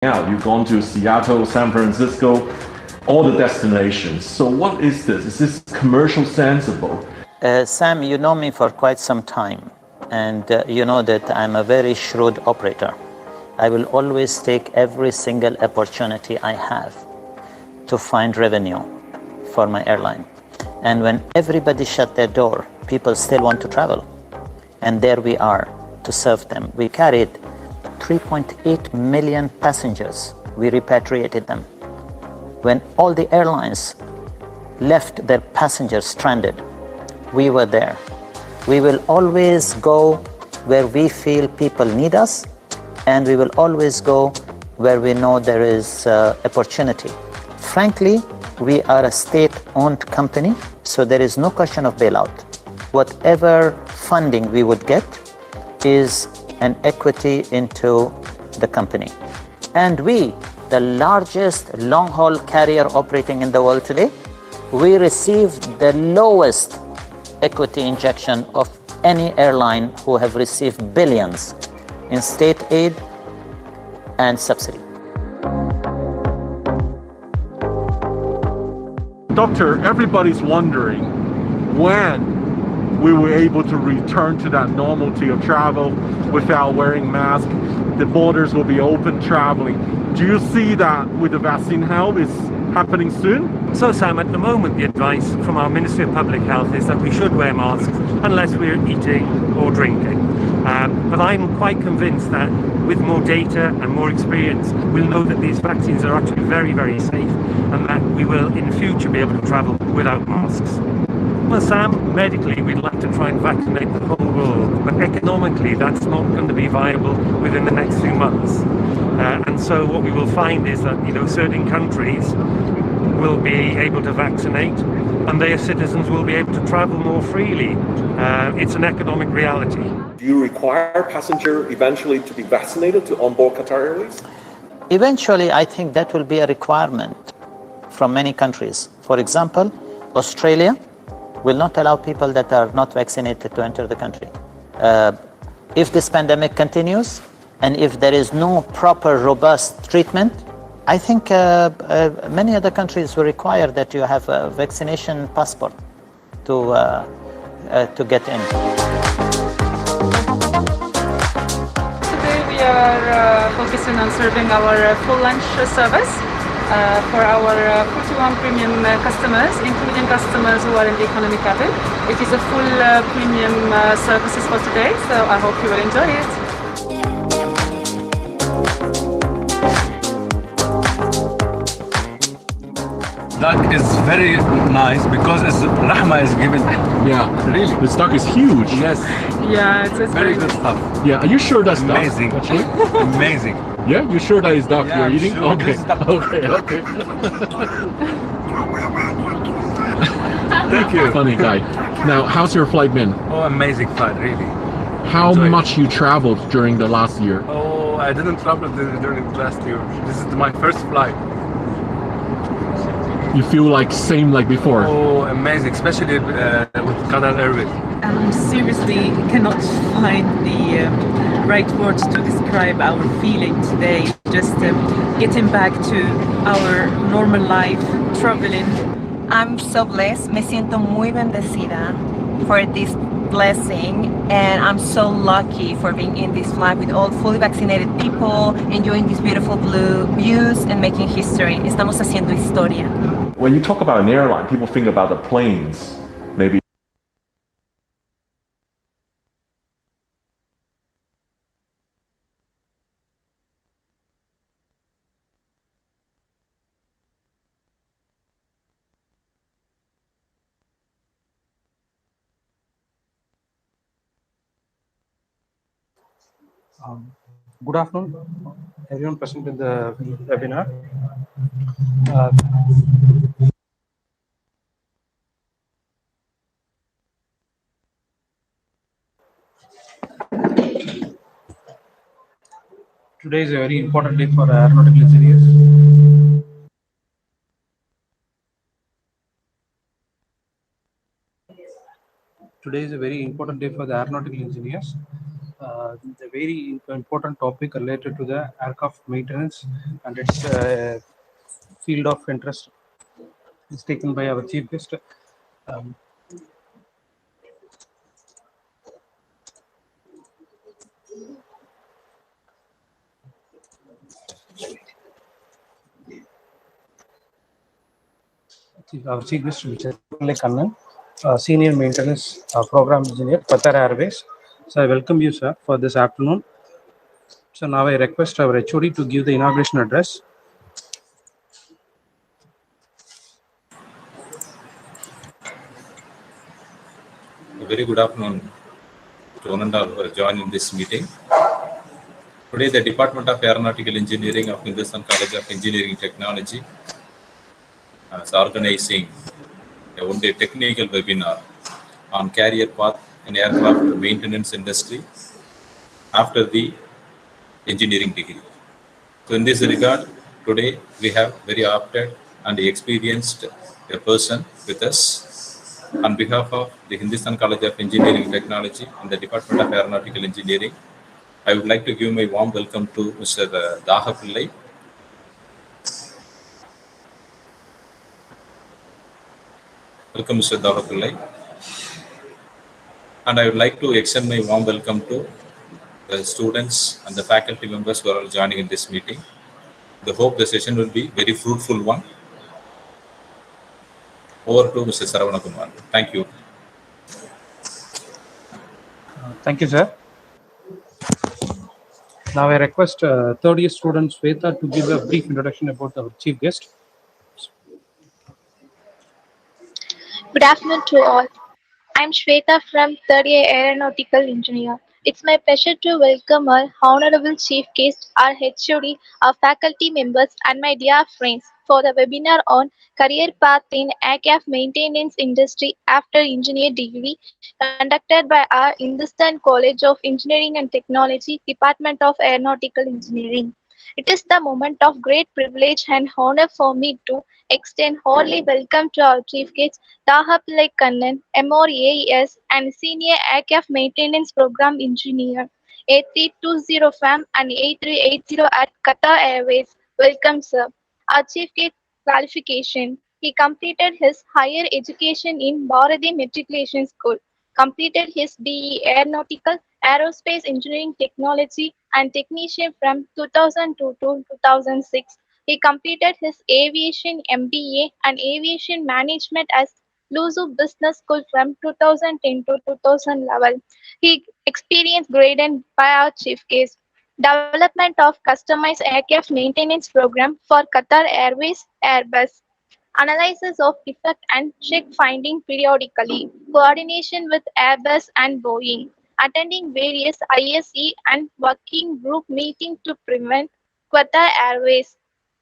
out. You've gone to Seattle, San Francisco, all the destinations. So what is this? Is this commercial sensible? Sam, you know me for quite some time, and you know that I'm a very shrewd operator. I will always take every single opportunity I have to find revenue for my airline. And when everybody shut their door, people still want to travel. And there we are to serve them. We carried 3.8 million passengers. We repatriated them. When all the airlines left their passengers stranded, we were there. We will always go where we feel people need us, and we will always go where we know there is opportunity. Frankly, we are a state-owned company, so there is no question of bailout. Whatever funding we would get is an equity into the company. And we, the largest long-haul carrier operating in the world today, we received the lowest equity injection of any airline who have received billions in state aid and subsidy. Doctor, everybody's wondering when we were able to return to that normalcy of travel without wearing masks. The borders will be open traveling. Do you see that with the vaccine help is happening soon? So Sam, at the moment the advice from our Ministry of Public Health is that we should wear masks unless we're eating or drinking. But I'm quite convinced that with more data and more experience, we'll know that these vaccines are actually very, very safe, and that we will in future be able to travel without masks. Well, Sam, medically we'd like to try and vaccinate the whole world, but economically that's not going to be viable within the next few months. And so what we will find is that, certain countries will be able to vaccinate and their citizens will be able to travel more freely. It's an economic reality. Do you require passenger eventually to be vaccinated to onboard Qatar Airways? Eventually, I think that will be a requirement from many countries. For example, Australia will not allow people that are not vaccinated to enter the country. If this pandemic continues, and if there is no proper, robust treatment, I think many other countries will require that you have a vaccination passport to get in. Today we are focusing on serving our full lunch service for our 41 premium customers, including customers who are in the economy cabin. It is a full premium services for today, so I hope you will enjoy it. Duck is very nice because Rahma is given. Yeah, really. This duck is huge. Yes. Yeah, it's very good stuff. Yeah, are you sure that's amazing? Duck? Amazing. Yeah, you sure that is duck yeah, you're eating? Sure. Okay. Okay. Thank you. Funny guy. Now, how's your flight been? Oh, amazing flight, really. How much you traveled during the last year? Oh, I didn't travel during the last year. This is my first flight. You feel like same like before? Oh, amazing, especially with Qatar Airways. Seriously, cannot find the right words to describe our feeling today. Just getting back to our normal life, traveling. I'm so blessed. Me siento muy bendecida for this blessing, and I'm so lucky for being in this flight with all fully vaccinated people, enjoying these beautiful blue views and making history. Estamos haciendo historia. When you talk about an airline, people think about the planes, maybe. Good afternoon, everyone present in the webinar. Today is a very important day for aeronautical engineers. Today is a very important day for the aeronautical engineers. the very important topic related to the aircraft maintenance and its field of interest is taken by our chief guest. Um, our chief guest, Mr. Thagapillai Kannan, Senior Maintenance Program Engineer, Qatar Airways. So I welcome you, sir, for this afternoon. So now I request our HOD to give the inauguration address. A very good afternoon to one and all who are joining this meeting. Today, the Department of Aeronautical Engineering of Hindusthan College of Engineering Technology is organizing a one-day technical webinar on career path in aircraft maintenance industry after the engineering degree. So in this regard, today we have very apted and experienced a person with us. On behalf of the Hindusthan College of Engineering Technology and the Department of Aeronautical Engineering, I would like to give my warm welcome to Mr. Thagapillai. Welcome, Mr. Thagapillai. And I would like to extend my warm welcome to the students and the faculty members who are all joining in this meeting. I hope the session will be very fruitful one. Over to Mr. Saravana Kumar. Thank you. Thank you, sir. Now I request third year student Sweta to give a brief introduction about our chief guest. Good afternoon to all. I'm Shweta from third year Aeronautical Engineer. It's my pleasure to welcome our Honorable Chief Guest, our HOD, our faculty members, and my dear friends for the webinar on career path in aircraft maintenance industry after engineer degree conducted by our Hindusthan College of Engineering and Technology, Department of Aeronautical Engineering. It is the moment of great privilege and honor for me to extend hearty welcome to our Chief Guest, Thagapillai Kannan, MORAES and Senior Aircraft Maintenance Program Engineer, A320 FAM and A380 at Qatar Airways. Welcome, sir. Our Chief Guest qualification. He completed his higher education in Bharati Matriculation School, completed his BE Aeronautical, Aerospace Engineering Technology and Technician from 2002 to 2006. He completed his Aviation MBA and Aviation Management as Luzu Business School from 2010 to 2011. He experienced graded by our chief guest. Development of customized aircraft maintenance program for Qatar Airways, Airbus. Analysis of defect and check finding periodically. Coordination with Airbus and Boeing. Attending various ISE and working group meetings to prevent Qatar Airways.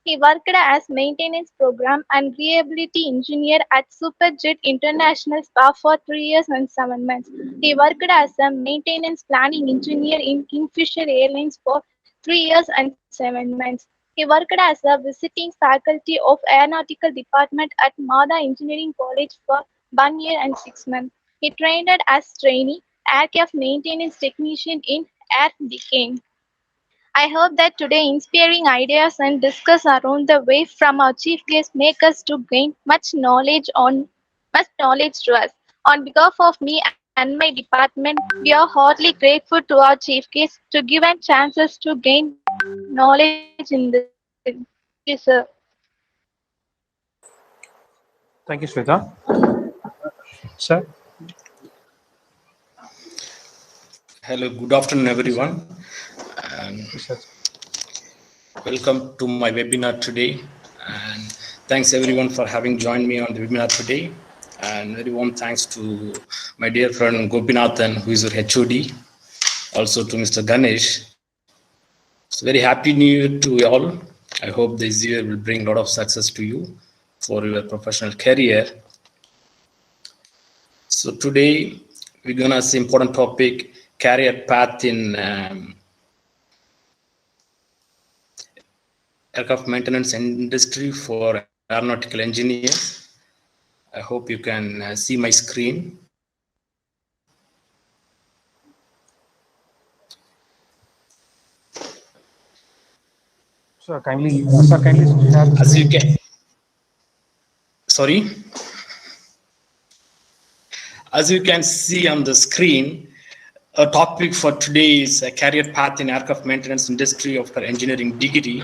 He worked as maintenance program and reliability engineer at Superjet International Spa for 3 years and 7 months. He worked as a maintenance planning engineer in Kingfisher Airlines for 3 years and 7 months. He worked as a visiting faculty of Aeronautical Department at Mada Engineering College for 1 year and 6 months. He trained as trainee aircraft maintenance technician in Air Deccan. I hope that today inspiring ideas and discuss around the way from our chief guest make us to gain much knowledge to us. On behalf of me and my department, we are heartily grateful to our chief guest to give us chances to gain knowledge in this. Thank you, sir. Thank you, Sweta. Sir. Hello, good afternoon, everyone. Welcome to my webinar today. And thanks everyone for having joined me on the webinar today. And very warm thanks to my dear friend Gopinathan, who is our HOD. Also to Mr. Ganesh. So very happy new year to you all. I hope this year will bring a lot of success to you for your professional career. So today we're gonna see important topic, career path in aircraft maintenance industry for aeronautical engineers. I hope you can see my screen. Sir, kindly share the As you screen. can, sorry. As you can see on the screen, a topic for today is a career path in aircraft maintenance industry after engineering degree.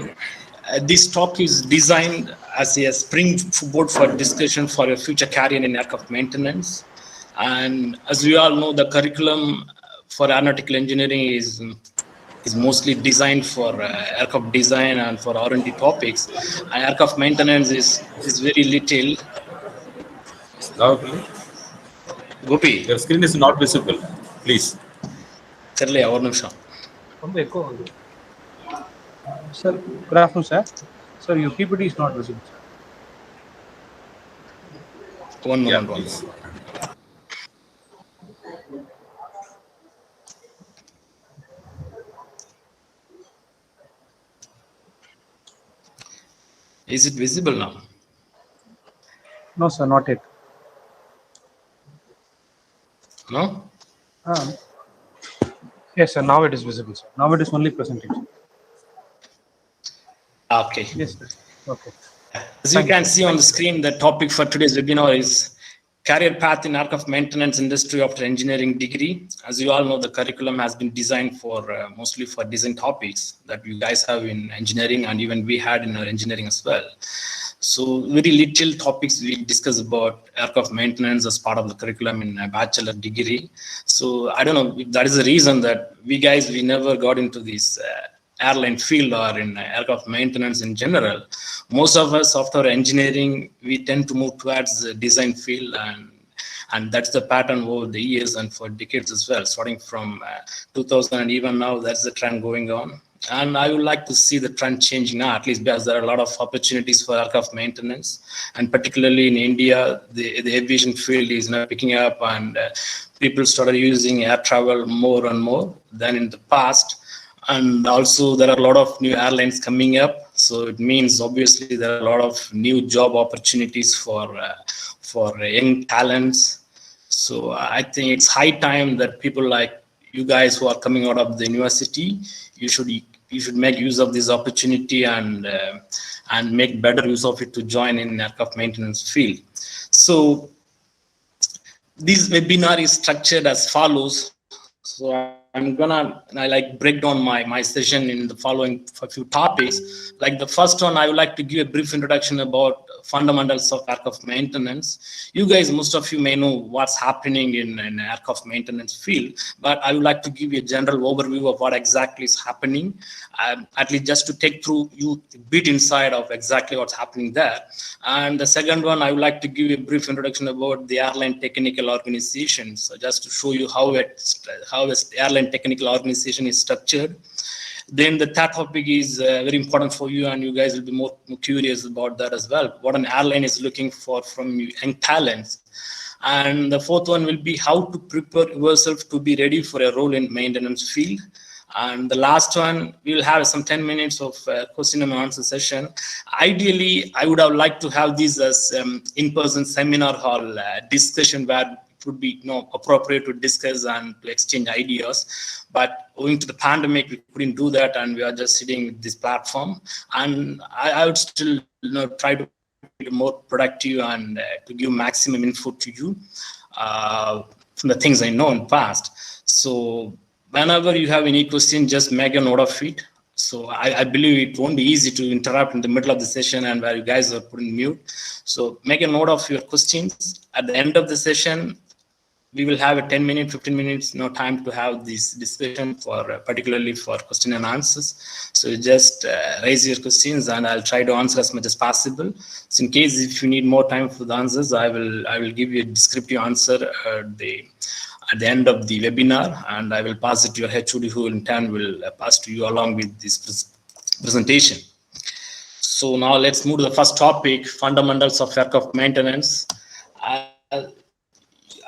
This talk is designed as a springboard for discussion for your future career in aircraft maintenance. And as we all know, the curriculum for aeronautical engineering is mostly designed for aircraft design and for R&D topics. And aircraft maintenance is very little. Gopi, your screen is not visible. Please. Sir, good afternoon, sir. Sir, your PPT is not visible, sir. One moment, please. Is it visible now? No, sir, not yet. No? Yes, sir, now it is visible, sir. Now it is only presentation. Okay. Yes, sir. Okay. As you can see on the screen, the topic for today's webinar is career path in aircraft maintenance industry after engineering degree. As you all know, the curriculum has been designed for mostly for design topics that you guys have in engineering, and even we had in our engineering as well. So very little topics we discuss about aircraft maintenance as part of the curriculum in a bachelor degree. So I don't know if that is the reason that we never got into this airline field or in aircraft maintenance in general. Most of us after engineering, we tend to move towards the design field, and that's the pattern over the years and for decades as well. Starting from 2000 and even now, that's the trend going on. And I would like to see the trend changing now, at least because there are a lot of opportunities for aircraft maintenance, and particularly in India, the aviation field is now picking up, and people started using air travel more and more than in the past. And also there are a lot of new airlines coming up, so it means obviously there are a lot of new job opportunities for young talents. So I think it's high time that people like you guys who are coming out of the university, you should make use of this opportunity and make better use of it to join in aircraft maintenance field. So this webinar is structured as follows. So I'm gonna break down my session in the following few topics. Like the first one, I would like to give a brief introduction about fundamentals of aircraft maintenance. You guys, most of you may know what's happening in an aircraft maintenance field, but I would like to give you a general overview of what exactly is happening, at least just to take through you a bit inside of exactly what's happening there. And the second one, I would like to give you a brief introduction about the airline technical organization. So just to show you how airline technical organization is structured. Then the third topic is very important for you, and you guys will be more curious about that as well. What an airline is looking for from young talents. And the fourth one will be how to prepare yourself to be ready for a role in maintenance field. And the last one, we will have some 10 minutes of question and answer session. Ideally, I would have liked to have this as in-person seminar hall discussion where it would be appropriate to discuss and to exchange ideas. But owing to the pandemic, we couldn't do that, and we are just sitting with this platform. And I would still try to be more productive and to give maximum input to you from the things I know in the past. So whenever you have any question, just make a note of it. So I believe it won't be easy to interrupt in the middle of the session and where you guys are put in mute. So make a note of your questions. At the end of the session, we will have a 10 minutes, 15 minutes, time to have this discussion particularly for question and answers. So just raise your questions and I'll try to answer as much as possible. So in case if you need more time for the answers, I will give you a descriptive answer at the end of the webinar, and I will pass it to your HOD, who in turn will pass to you along with this presentation. So now let's move to the first topic, fundamentals of aircraft maintenance.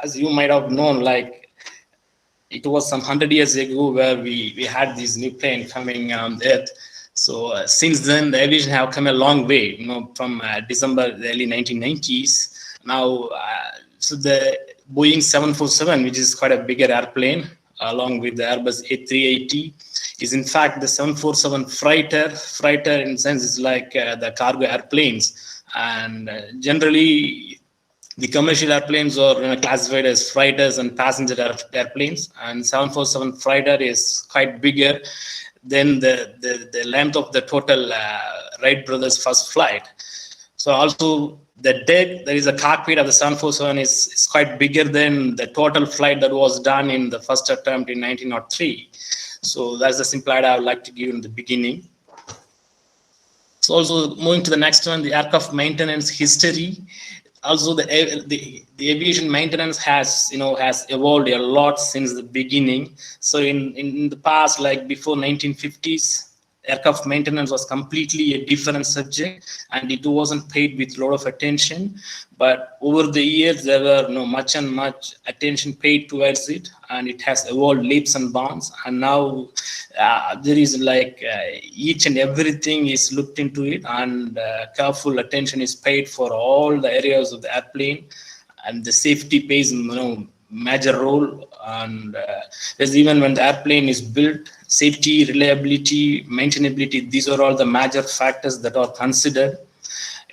As you might have known, it was some 100 years ago where we had this new plane coming on Earth. So since then, the aviation have come a long way, from December, the early 1990s. Now, so the Boeing 747, which is quite a bigger airplane, along with the Airbus A380, is in fact the 747 freighter. Freighter in sense is like the cargo airplanes, and generally the commercial airplanes are classified as freighters and passenger airplanes, and 747 freighter is quite bigger than the length of the total Wright brothers first flight. So also the deck, there is a cockpit of the 747 is quite bigger than the total flight that was done in the first attempt in 1903. So that's the simple idea I would like to give in the beginning. So also moving to the next one, the aircraft maintenance history. Also, the aviation maintenance has evolved a lot since the beginning. So in the past, like before 1950s, aircraft maintenance was completely a different subject, and it wasn't paid with a lot of attention. But over the years, there were much attention paid towards it, and it has evolved leaps and bounds. And now there is each and everything is looked into it, and careful attention is paid for all the areas of the airplane, and the safety plays major role. And even when the airplane is built, safety, reliability, maintainability, these are all the major factors that are considered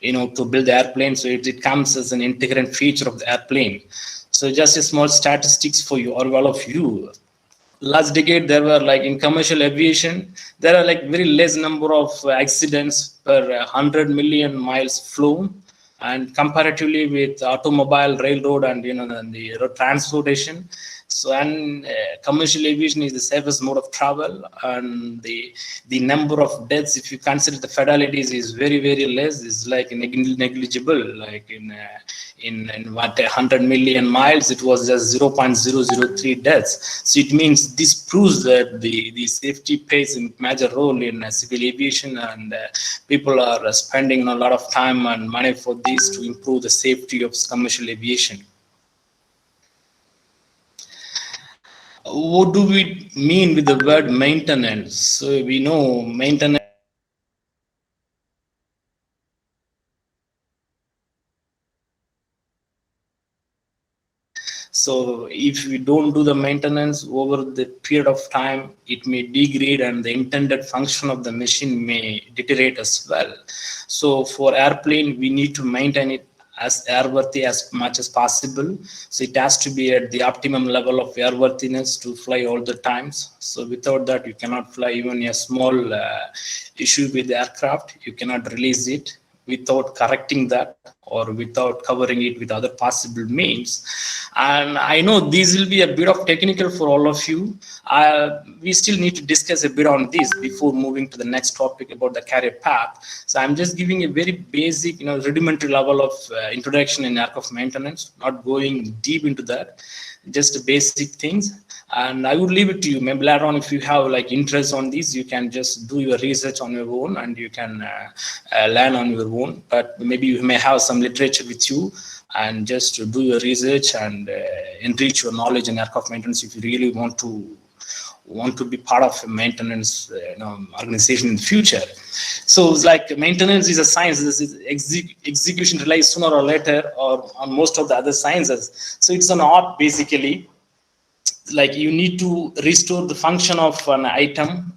to build the airplane. So it comes as an integral feature of the airplane. So just a small statistics for you, or all of you. Last decade, there were in commercial aviation, there are very less number of accidents per 100 million miles flown, and comparatively with automobile, railroad, and the road transportation. So, and commercial aviation is the safest mode of travel, and the number of deaths, if you consider the fatalities, is very, very less. It's negligible. Like in 100 million miles, it was just 0.003 deaths. So it means this proves that the safety plays a major role in civil aviation, and people are spending a lot of time and money for this to improve the safety of commercial aviation. What do we mean with the word maintenance? So we know maintenance. So if we don't do the maintenance over the period of time, it may degrade, and the intended function of the machine may deteriorate as well. So for airplane, we need to maintain it as airworthy as much as possible. So it has to be at the optimum level of airworthiness to fly all the times. So without that, you cannot fly. Even a small issue with the aircraft, you cannot release it without correcting that, or without covering it with other possible means. And I know this will be a bit of technical for all of you. We still need to discuss a bit on this before moving to the next topic about the career path. So I'm just giving a very basic, rudimentary level of introduction in aircraft maintenance, not going deep into that, just basic things. And I would leave it to you. Maybe later on, if you have interest on this, you can just do your research on your own, and you can learn on your own. But maybe you may have some literature with you, and just to do your research and enrich your knowledge in aircraft maintenance if you really want to be part of a maintenance organization in the future. So it's maintenance is a science. This is execution relies sooner or later or on most of the other sciences. So it's an art basically. You need to restore the function of an item.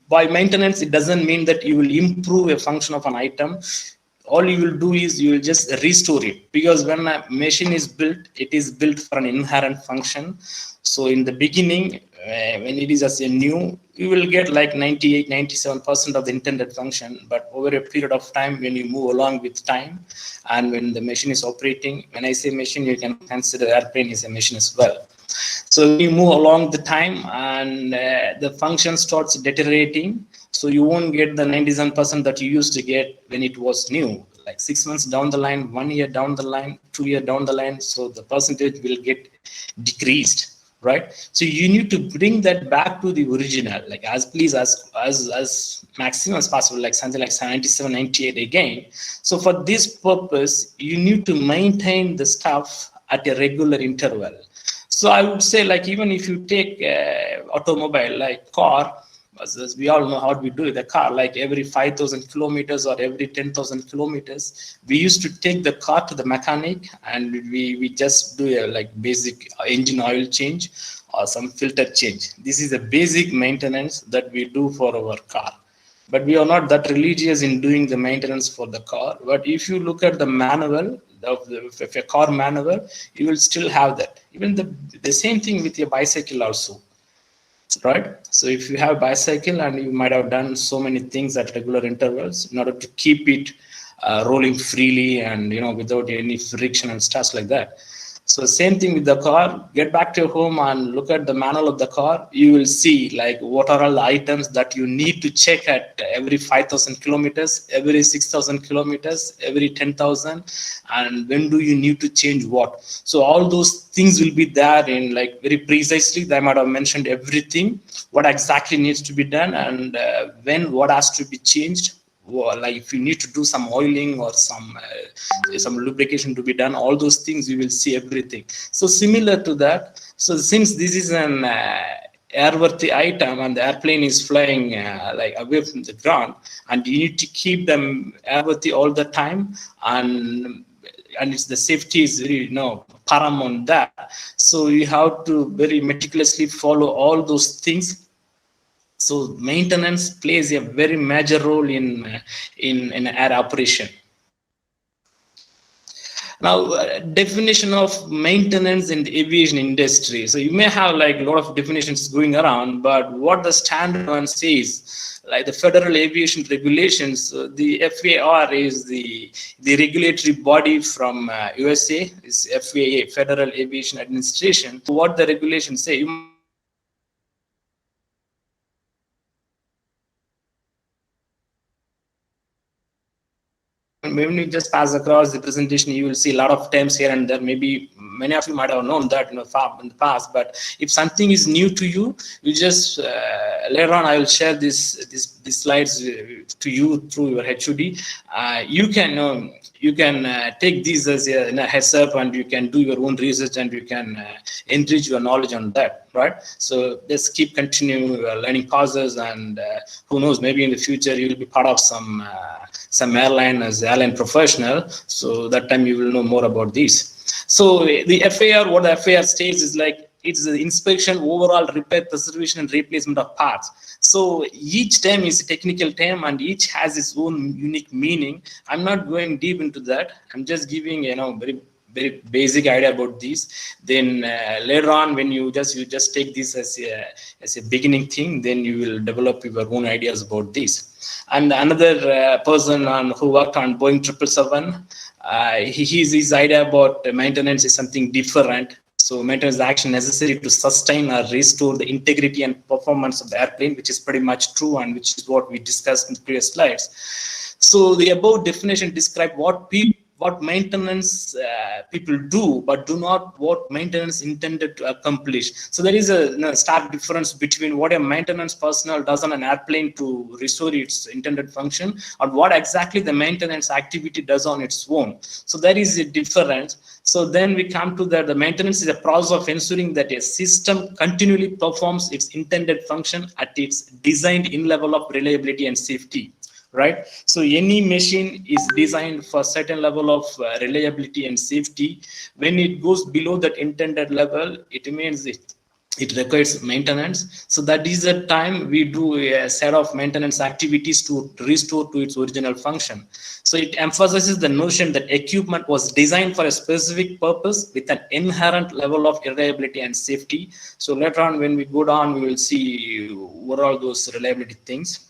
By maintenance, it doesn't mean that you will improve a function of an item. All you will do is you will just restore it, because when a machine is built, it is built for an inherent function. So in the beginning, when it is as a new, you will get 98-97% of the intended function. But over a period of time, when you move along with time, and when the machine is operating, when I say machine, you can consider airplane is a machine as well. So you move along the time, and the function starts deteriorating. So you won't get the 97% that you used to get when it was new. 6 months down the line, 1 year down the line, 2 years down the line. So the percentage will get decreased, right? So you need to bring that back to the original, as maximum as possible, something like 97, 98 again. So for this purpose, you need to maintain the stuff at a regular interval. So I would say, even if you take automobile, car, as we all know how we do it, the car, every 5,000 kilometers or every 10,000 kilometers, we used to take the car to the mechanic, and we just do a basic engine oil change. or some filter change. This is a basic maintenance that we do for our car. But we are not that religious in doing the maintenance for the car. But if you look at the manual, of a car manual, you will still have that. Even the same thing with your bicycle also, right? So if you have a bicycle and you might have done so many things at regular intervals in order to keep it rolling freely and without any friction and stuff like that. So same thing with the car. Get back to your home and look at the manual of the car. You will see like what are all the items that you need to check at every 5,000 kilometers, every 6,000 kilometers, every 10,000, and when do you need to change what. So all those things will be there in like very precisely. They might have mentioned everything, what exactly needs to be done, and when what has to be changed. Like if you need to do some oiling or some lubrication to be done, all those things you will see everything. So similar to that, so since this is an airworthy item and the airplane is flying like away from the ground, and you need to keep them airworthy all the time, and it's the safety is very paramount that. So you have to very meticulously follow all those things. So maintenance plays a very major role in air operation. Now, definition of maintenance in the aviation industry. So you may have like a lot of definitions going around, but what the standard one says, like the Federal Aviation Regulations, the FAR is the regulatory body from USA, is FAA, Federal Aviation Administration. What the regulations say, when you just pass across the presentation, you will see a lot of terms here and there. Maybe many of you might have known that in the past, but if something is new to you, you just later on I will share these slides to you through your HOD. You can take these as a heads up, and you can do your own research, and you can enrich your knowledge on that, right? So just keep continue learning courses, and who knows, maybe in the future you will be part of some airline as airline professional. So that time you will know more about this. So the FAR, what the FAR states is like, it's the inspection, overall repair, preservation, and replacement of parts. So each term is a technical term, and each has its own unique meaning. I'm not going deep into that. I'm just giving very basic idea about these. Then later on, when you just take this as a beginning thing, then you will develop your own ideas about this. And another person who worked on Boeing 777, his idea about maintenance is something different. So maintenance is action necessary to sustain or restore the integrity and performance of the airplane, which is pretty much true, and which is what we discussed in the previous slides. So the above definition describe what maintenance people do, but do not what maintenance intended to accomplish. So there is a stark difference between what a maintenance personnel does on an airplane to restore its intended function, and what exactly the maintenance activity does on its own. So there is a difference. So then we come to that the maintenance is a process of ensuring that a system continually performs its intended function at its designed in level of reliability and safety. Right? So any machine is designed for a certain level of reliability and safety. When it goes below that intended level, it means it requires maintenance. So that is the time we do a set of maintenance activities to restore to its original function. So it emphasizes the notion that equipment was designed for a specific purpose with an inherent level of reliability and safety. So later on, when we go down, we will see what are those reliability things.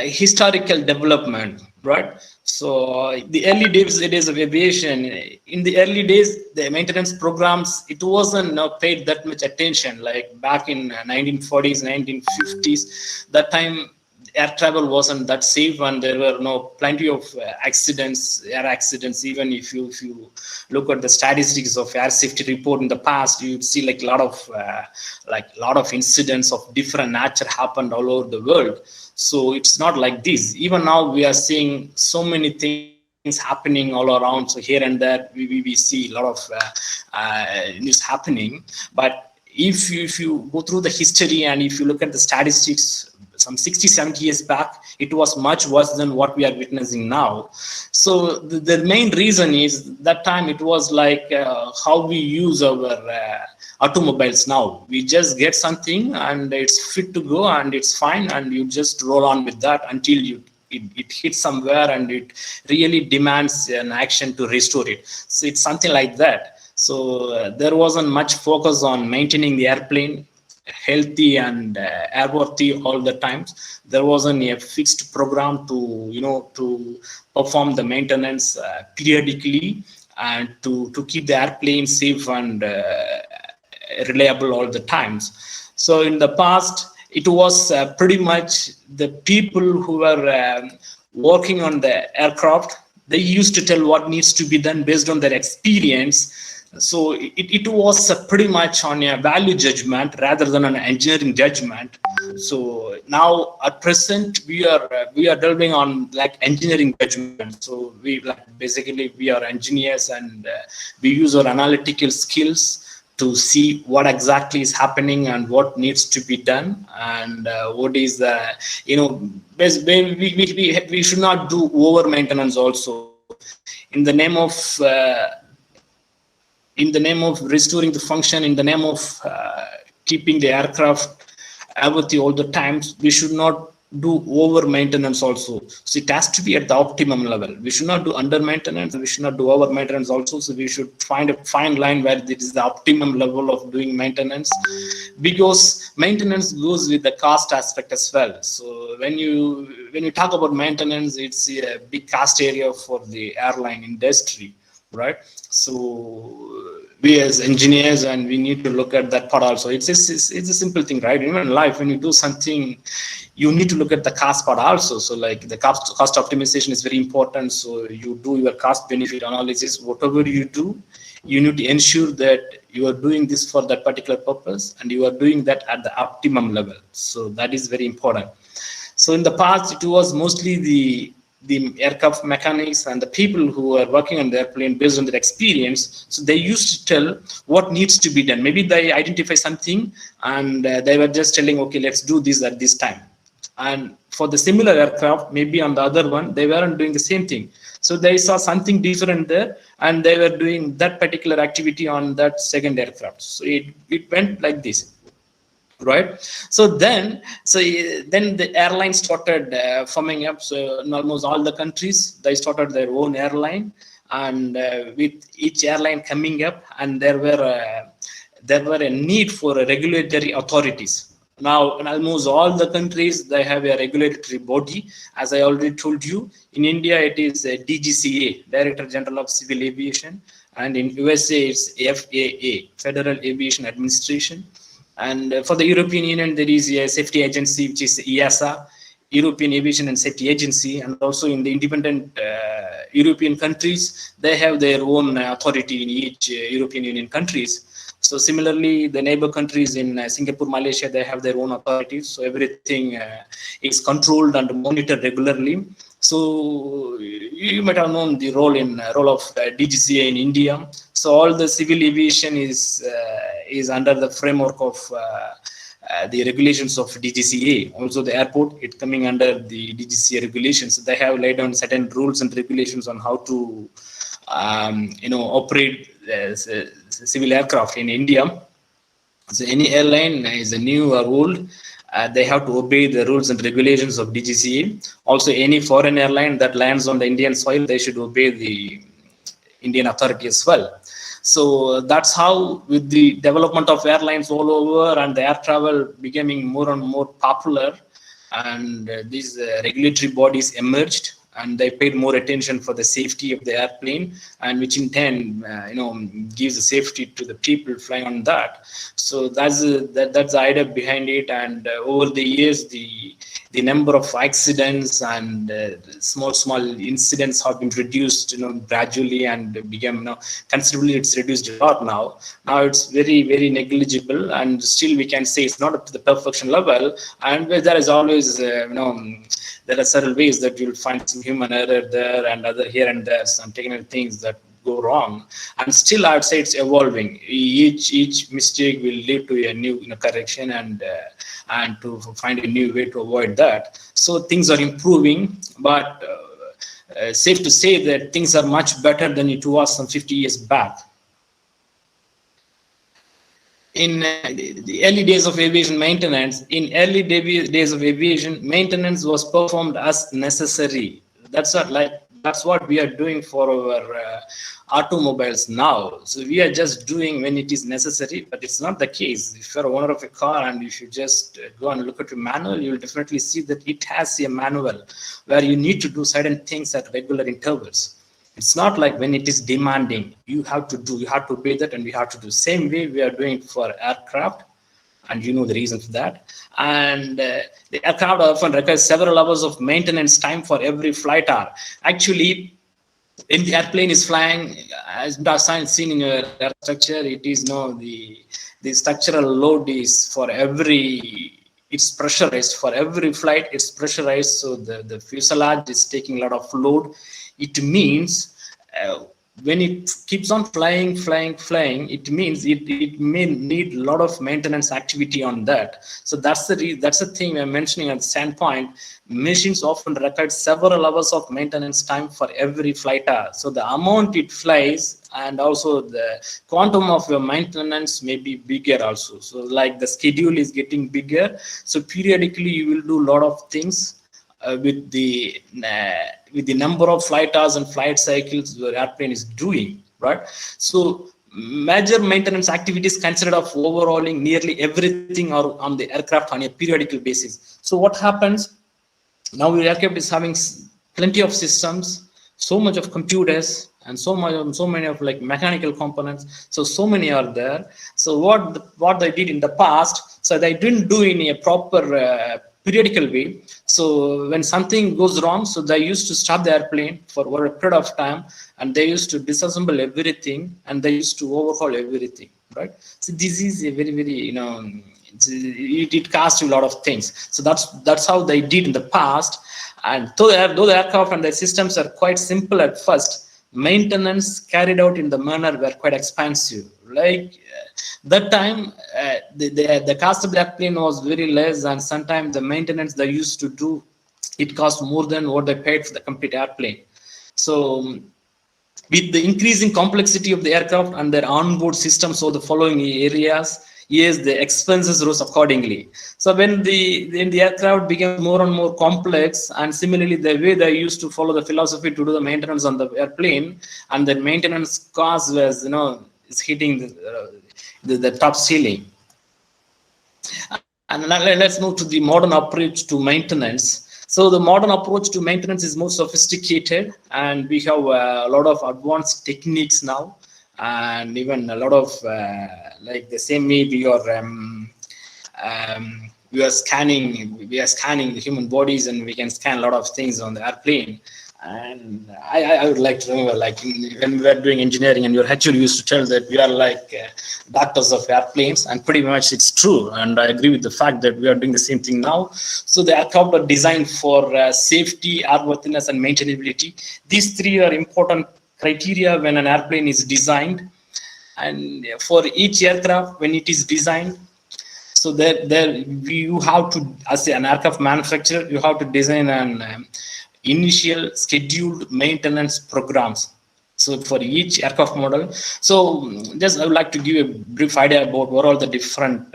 Historical development, right? So the early days of aviation, in the early days, the maintenance programs, it wasn't paid that much attention. Like back in 1940s, 1950s, that time air travel wasn't that safe, and there were plenty of accidents, air accidents. Even if you look at the statistics of air safety report in the past, you'd see like a lot of incidents of different nature happened all over the world. So it's not like this. Even now we are seeing so many things happening all around. So here and there we see a lot of news happening. But if you go through the history, and if you look at the statistics some 60-70 years back, it was much worse than what we are witnessing now. So the main reason is that time it was like how we use our automobiles now. We just get something and it's fit to go and it's fine, and you just roll on with that until it hits somewhere and it really demands an action to restore it. So it's something like that. So there wasn't much focus on maintaining the airplane healthy and airworthy all the times. There wasn't a fixed program to perform the maintenance periodically and to keep the airplane safe and reliable all the times. So in the past, it was pretty much the people who were working on the aircraft. They used to tell what needs to be done based on their experience. So it was pretty much on a value judgment rather than an engineering judgment. So now at present we are delving on like engineering judgment. So we basically we are engineers and we use our analytical skills to see what exactly is happening and what needs to be done, and what is the we should not do over maintenance also in the name of restoring the function, in the name of keeping the aircraft airworthy all the times. We should not do over maintenance also. So it has to be at the optimum level. We should not do under maintenance, we should not do over maintenance also. So we should find a fine line where it is the optimum level of doing maintenance, because maintenance goes with the cost aspect as well. So when you talk about maintenance, it's a big cost area for the airline industry, right? So we as engineers, and we need to look at that part also. It's a simple thing, right? Even in life, when you do something, you need to look at the cost part also. So like the cost optimization is very important. So you do your cost benefit analysis. Whatever you do, you need to ensure that you are doing this for that particular purpose and you are doing that at the optimum level. So that is very important. So in the past, it was mostly the aircraft mechanics and the people who are working on the airplane based on their experience. So they used to tell what needs to be done. Maybe they identify something and they were just telling, okay, let's do this at this time. And for the similar aircraft, maybe on the other one, they weren't doing the same thing. So they saw something different there and they were doing that particular activity on that second aircraft. So it went like this. Right. So then the airlines started forming up. So in almost all the countries, they started their own airline, and with each airline coming up, and there were a need for regulatory authorities. Now, in almost all the countries, they have a regulatory body. As I already told you, in India, it is DGCA, Director General of Civil Aviation, and in USA, it's FAA, Federal Aviation Administration. And for the European Union, there is a safety agency, which is EASA, European Aviation and Safety Agency. And also in the independent European countries, they have their own authority in each European Union countries. So similarly, the neighbor countries in Singapore, Malaysia, they have their own authorities. So everything is controlled and monitored regularly. So you might have known the role of DGCA in India. So all the civil aviation is under the framework of the regulations of DGCA. Also the airport, it's coming under the DGCA regulations. So they have laid down certain rules and regulations on how to operate civil aircraft in India. So any airline is a new or old, they have to obey the rules and regulations of DGCA. Also, any foreign airline that lands on the Indian soil, they should obey the Indian authority as well. So that's how, with the development of airlines all over and the air travel becoming more and more popular, and these regulatory bodies emerged, and they paid more attention for the safety of the airplane, and which in turn, gives the safety to the people flying on that. So that's the idea behind it. And over the years, the number of accidents and small incidents have been reduced, gradually, and become, considerably. It's reduced a lot now. Now it's very, very negligible, and still we can say it's not up to the perfection level. And there is always, there are several ways that you'll find some human error there and other here and there, some technical things that go wrong. And still, I'd say it's evolving. Each mistake will lead to a new correction and to find a new way to avoid that. So things are improving, but safe to say that things are much better than it was some 50 years back. In the early days of aviation maintenance, maintenance was performed as necessary. That's what we are doing for our automobiles now. So we are just doing when it is necessary, but it's not the case. If you're a owner of a car and if you just go and look at your manual, you'll definitely see that it has a manual where you need to do certain things at regular intervals. It's not like when it is demanding, you have to pay that, and we have to do. Same way we are doing for aircraft, and you know the reason for that. And the aircraft often requires several hours of maintenance time for every flight hour. Actually, when the airplane is flying, as seen in your air structure, it is the structural load is for it's pressurized. For every flight, it's pressurized, so the fuselage is taking a lot of load. It means when it keeps on flying, it means it may need a lot of maintenance activity on that. So that's the thing we're mentioning at the standpoint. Machines often require several hours of maintenance time for every flight hour. So the amount it flies and also the quantum of your maintenance may be bigger also. So like the schedule is getting bigger. So periodically you will do a lot of things with the number of flight hours and flight cycles the airplane is doing, right? So major maintenance activities consisted of overhauling nearly everything on the aircraft on a periodical basis. So what happens now? The aircraft is having plenty of systems, so much of computers, and so many of like mechanical components. So many are there. So what they did in the past, so they didn't do in a proper periodical way. So when something goes wrong, so they used to stop the airplane for over a period of time, and they used to disassemble everything, and they used to overhaul everything, right? So this is a very, very, it costs you a lot of things. So that's how they did in the past. And though the aircraft and the systems are quite simple at first, maintenance carried out in the manner were quite expensive. Like that time, the cost of the airplane was very less, and sometimes the maintenance they used to do, it cost more than what they paid for the complete airplane. So with the increasing complexity of the aircraft and their onboard systems of the following areas, yes, the expenses rose accordingly. So when the aircraft became more and more complex, and similarly the way they used to follow the philosophy to do the maintenance on the airplane, and the maintenance cost was is hitting the top ceiling. And now let's move to the modern approach to maintenance. So the modern approach to maintenance is more sophisticated, and we have a lot of advanced techniques now, and even a lot of like the same way we are scanning the human bodies, and we can scan a lot of things on the airplane. And I would like to remember, like when we were doing engineering, and your HOD used to tell that we are like doctors of airplanes, and pretty much it's true. And I agree with the fact that we are doing the same thing now. So the aircraft are designed for safety, airworthiness, and maintainability. These three are important criteria when an airplane is designed. And for each aircraft, when it is designed, so there you have to, as an aircraft manufacturer, you have to design an initial scheduled maintenance programs. So for each aircraft model. So just I would like to give a brief idea about what are the different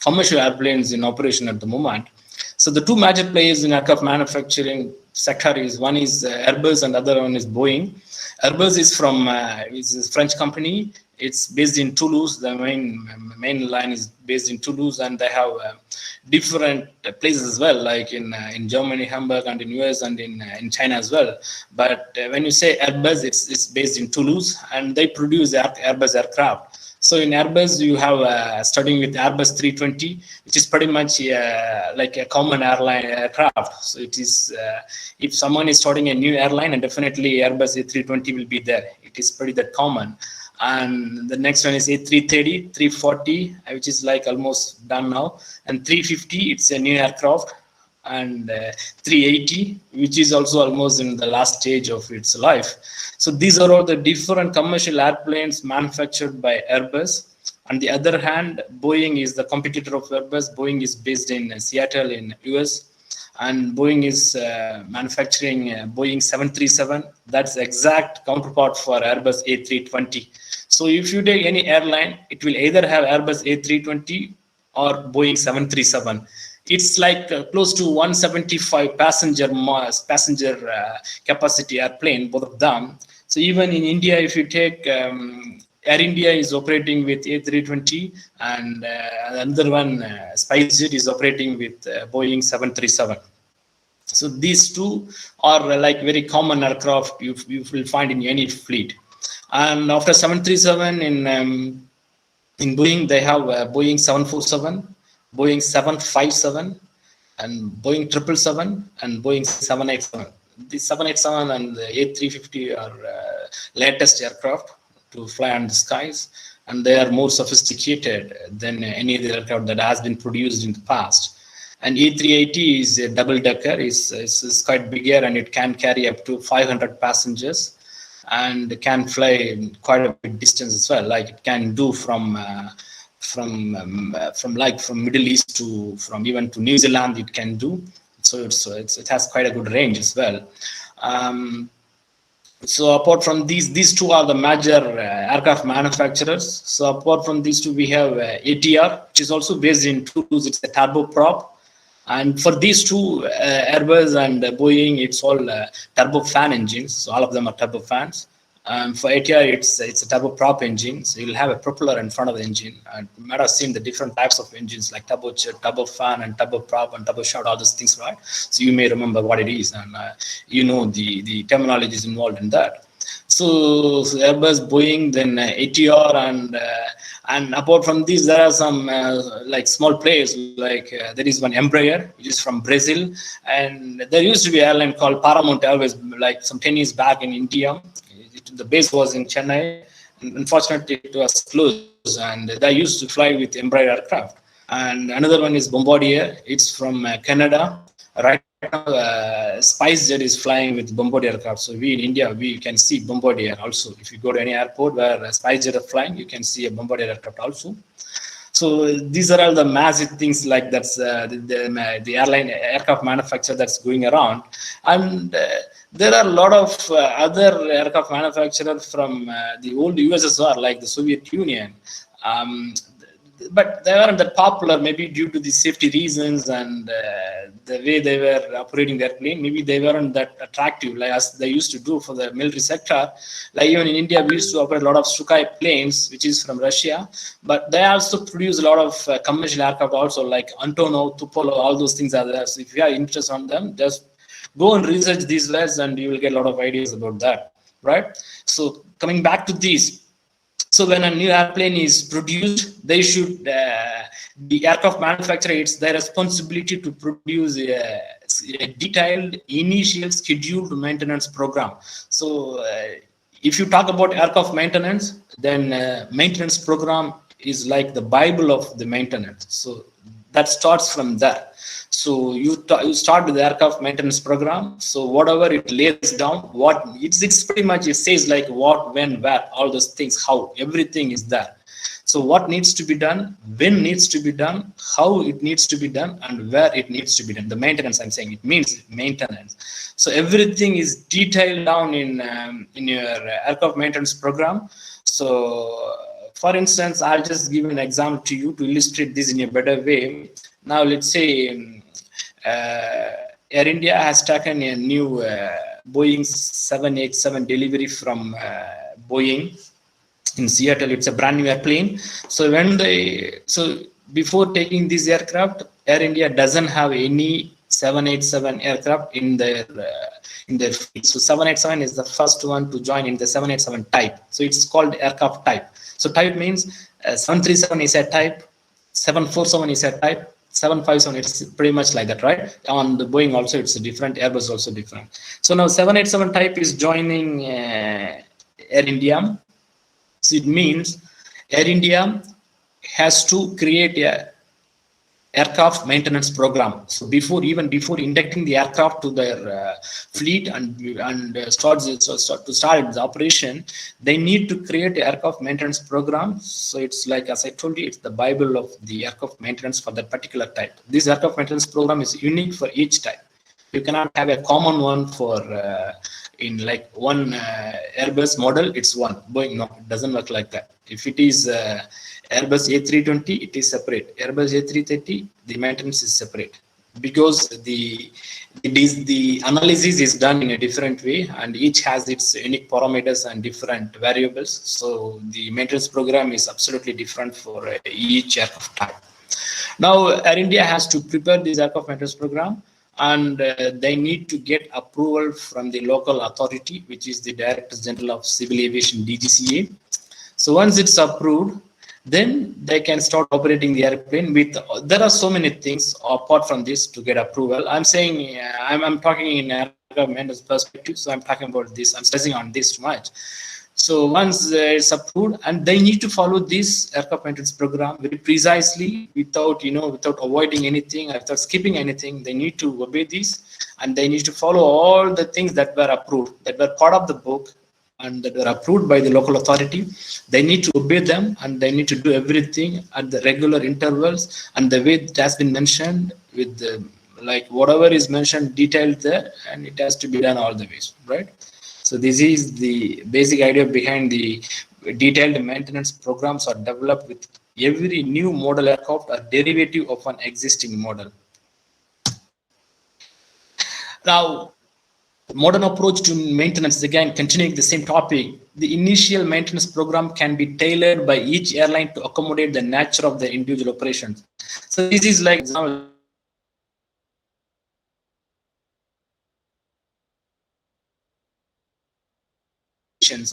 commercial airplanes in operation at the moment. So the two major players in aircraft manufacturing sector is, one is Airbus and the other one is Boeing. Airbus is from is a French company. It's based in Toulouse. The main line is based in Toulouse, and they have different places as well, like in Germany, Hamburg, and in US, and in China as well. But when you say Airbus, it's based in Toulouse, and they produce Airbus aircraft. So in Airbus, you have starting with Airbus 320, which is pretty much like a common airline aircraft. So it is, if someone is starting a new airline, and definitely Airbus A320 will be there. It is pretty that common. And the next one is A330, 340, which is like almost done now. And 350, it's a new aircraft. and 380, which is also almost in the last stage of its life. So these are all the different commercial airplanes manufactured by Airbus. On the other hand, Boeing is the competitor of Airbus. Boeing is based in Seattle in US, and Boeing is manufacturing Boeing 737. That's the exact counterpart for Airbus A320. So if you take any airline, it will either have Airbus A320 or Boeing 737. It's like close to 175 passenger capacity airplane, both of them. So even in India, if you take Air India is operating with A320, and another one, SpiceJet, is operating with Boeing 737. So these two are like very common aircraft you will find in any fleet. And after 737 in Boeing, they have Boeing 747, Boeing 757, and Boeing 777, and Boeing 787. The 787 and the A350 are latest aircraft to fly on the skies, and they are more sophisticated than any other aircraft that has been produced in the past. And A380 is a double-decker, is quite bigger, and it can carry up to 500 passengers, and can fly quite a bit distance as well. Like it can do from Middle East to even to New Zealand. It can do. So it has quite a good range as well. So apart from these two are the major aircraft manufacturers. So apart from these two, we have ATR, which is also based in Toulouse. It's a turboprop. And for these two, Airbus and Boeing, it's all turbofan engines. So all of them are turbofans. For ATR, it's a turboprop engine. So you'll have a propeller in front of the engine. And you might have seen the different types of engines like turbojet, turbofan, and turboprop, and turboshout, all those things, right? So you may remember what it is, and you know the terminologies involved in that. So Airbus, Boeing, then ATR, and apart from these, there are some like small players. Like there is one Embraer, which is from Brazil, and there used to be an airline called Paramount Airways, like some 10 years back in India. The base was in Chennai, and unfortunately it was closed, and they used to fly with Embraer aircraft. And another one is Bombardier. It's from Canada. Right now, SpiceJet is flying with Bombardier aircraft. So we in India, we can see Bombardier also. If you go to any airport where SpiceJet are flying, you can see a Bombardier aircraft also. So these are all the massive things like that's the airline aircraft manufacturer that's going around. And there are a lot of other aircraft manufacturers from the old USSR, like the Soviet Union. But they weren't that popular, maybe due to the safety reasons and the way they were operating their plane. Maybe they weren't that attractive, like as they used to do for the military sector. Like even in India, we used to operate a lot of Sukhoi planes, which is from Russia. But they also produce a lot of commercial aircraft also, like Antonov, Tupolev, all those things are there. So if you have interest on them, just go and research these words, and you will get a lot of ideas about that, right? So coming back to these. So when a new airplane is produced, they should, the aircraft manufacturer, it's their responsibility to produce a detailed initial scheduled maintenance program. So if you talk about aircraft maintenance, then maintenance program is like the Bible of the maintenance. So that starts from there. So you start with the aircraft maintenance program. So whatever it lays down, it's pretty much, it says like what, when, where, all those things, how, everything is there. So what needs to be done, when needs to be done, how it needs to be done, and where it needs to be done. The maintenance, I'm saying, it means maintenance. So everything is detailed down in your aircraft maintenance program. So for instance, I'll just give an example to you to illustrate this in a better way. Now let's say Air India has taken a new Boeing 787 delivery from Boeing in Seattle. It's a brand new airplane. So before taking this aircraft, Air India doesn't have any 787 aircraft in their fleet. So 787 is the first one to join in the 787 type. So it's called aircraft type. So type means 737 is a type, 747 is a type, 757, it's pretty much like that, right? On the Boeing also, it's different, Airbus also different. So now 787 type is joining Air India. So it means Air India has to create aircraft maintenance program. So even before inducting the aircraft to their fleet and start the operation, they need to create an aircraft maintenance program. So it's like, as I told you, it's the Bible of the aircraft maintenance for that particular type. This aircraft maintenance program is unique for each type. You cannot have a common one for in like one Airbus model, it's one. Boeing, no, it doesn't work like that. If it is Airbus A320, it is separate. Airbus A330, the maintenance is separate, because the analysis is done in a different way, and each has its unique parameters and different variables. So the maintenance program is absolutely different for each aircraft type. Now, Air India has to prepare this aircraft maintenance program, and they need to get approval from the local authority, which is the Director General of Civil Aviation, DGCA. So once it's approved, then they can start operating the airplane. There are so many things apart from this to get approval. I'm saying I'm talking in aircraft maintenance perspective, so I'm talking about this. I'm stressing on this too much. So once it's approved, and they need to follow this aircraft maintenance program very precisely, without avoiding anything, without skipping anything. They need to obey this, and they need to follow all the things that were approved, that were part of the book, and that were approved by the local authority. They need to obey them, and they need to do everything at the regular intervals, and the way it has been mentioned, with the, like whatever is mentioned detailed there, and it has to be done all the ways, right? So this is the basic idea behind the detailed maintenance programs are developed with every new model aircraft or derivative of an existing model. Now, modern approach to maintenance, again, continuing the same topic. The initial maintenance program can be tailored by each airline to accommodate the nature of the individual operations. So this is like example.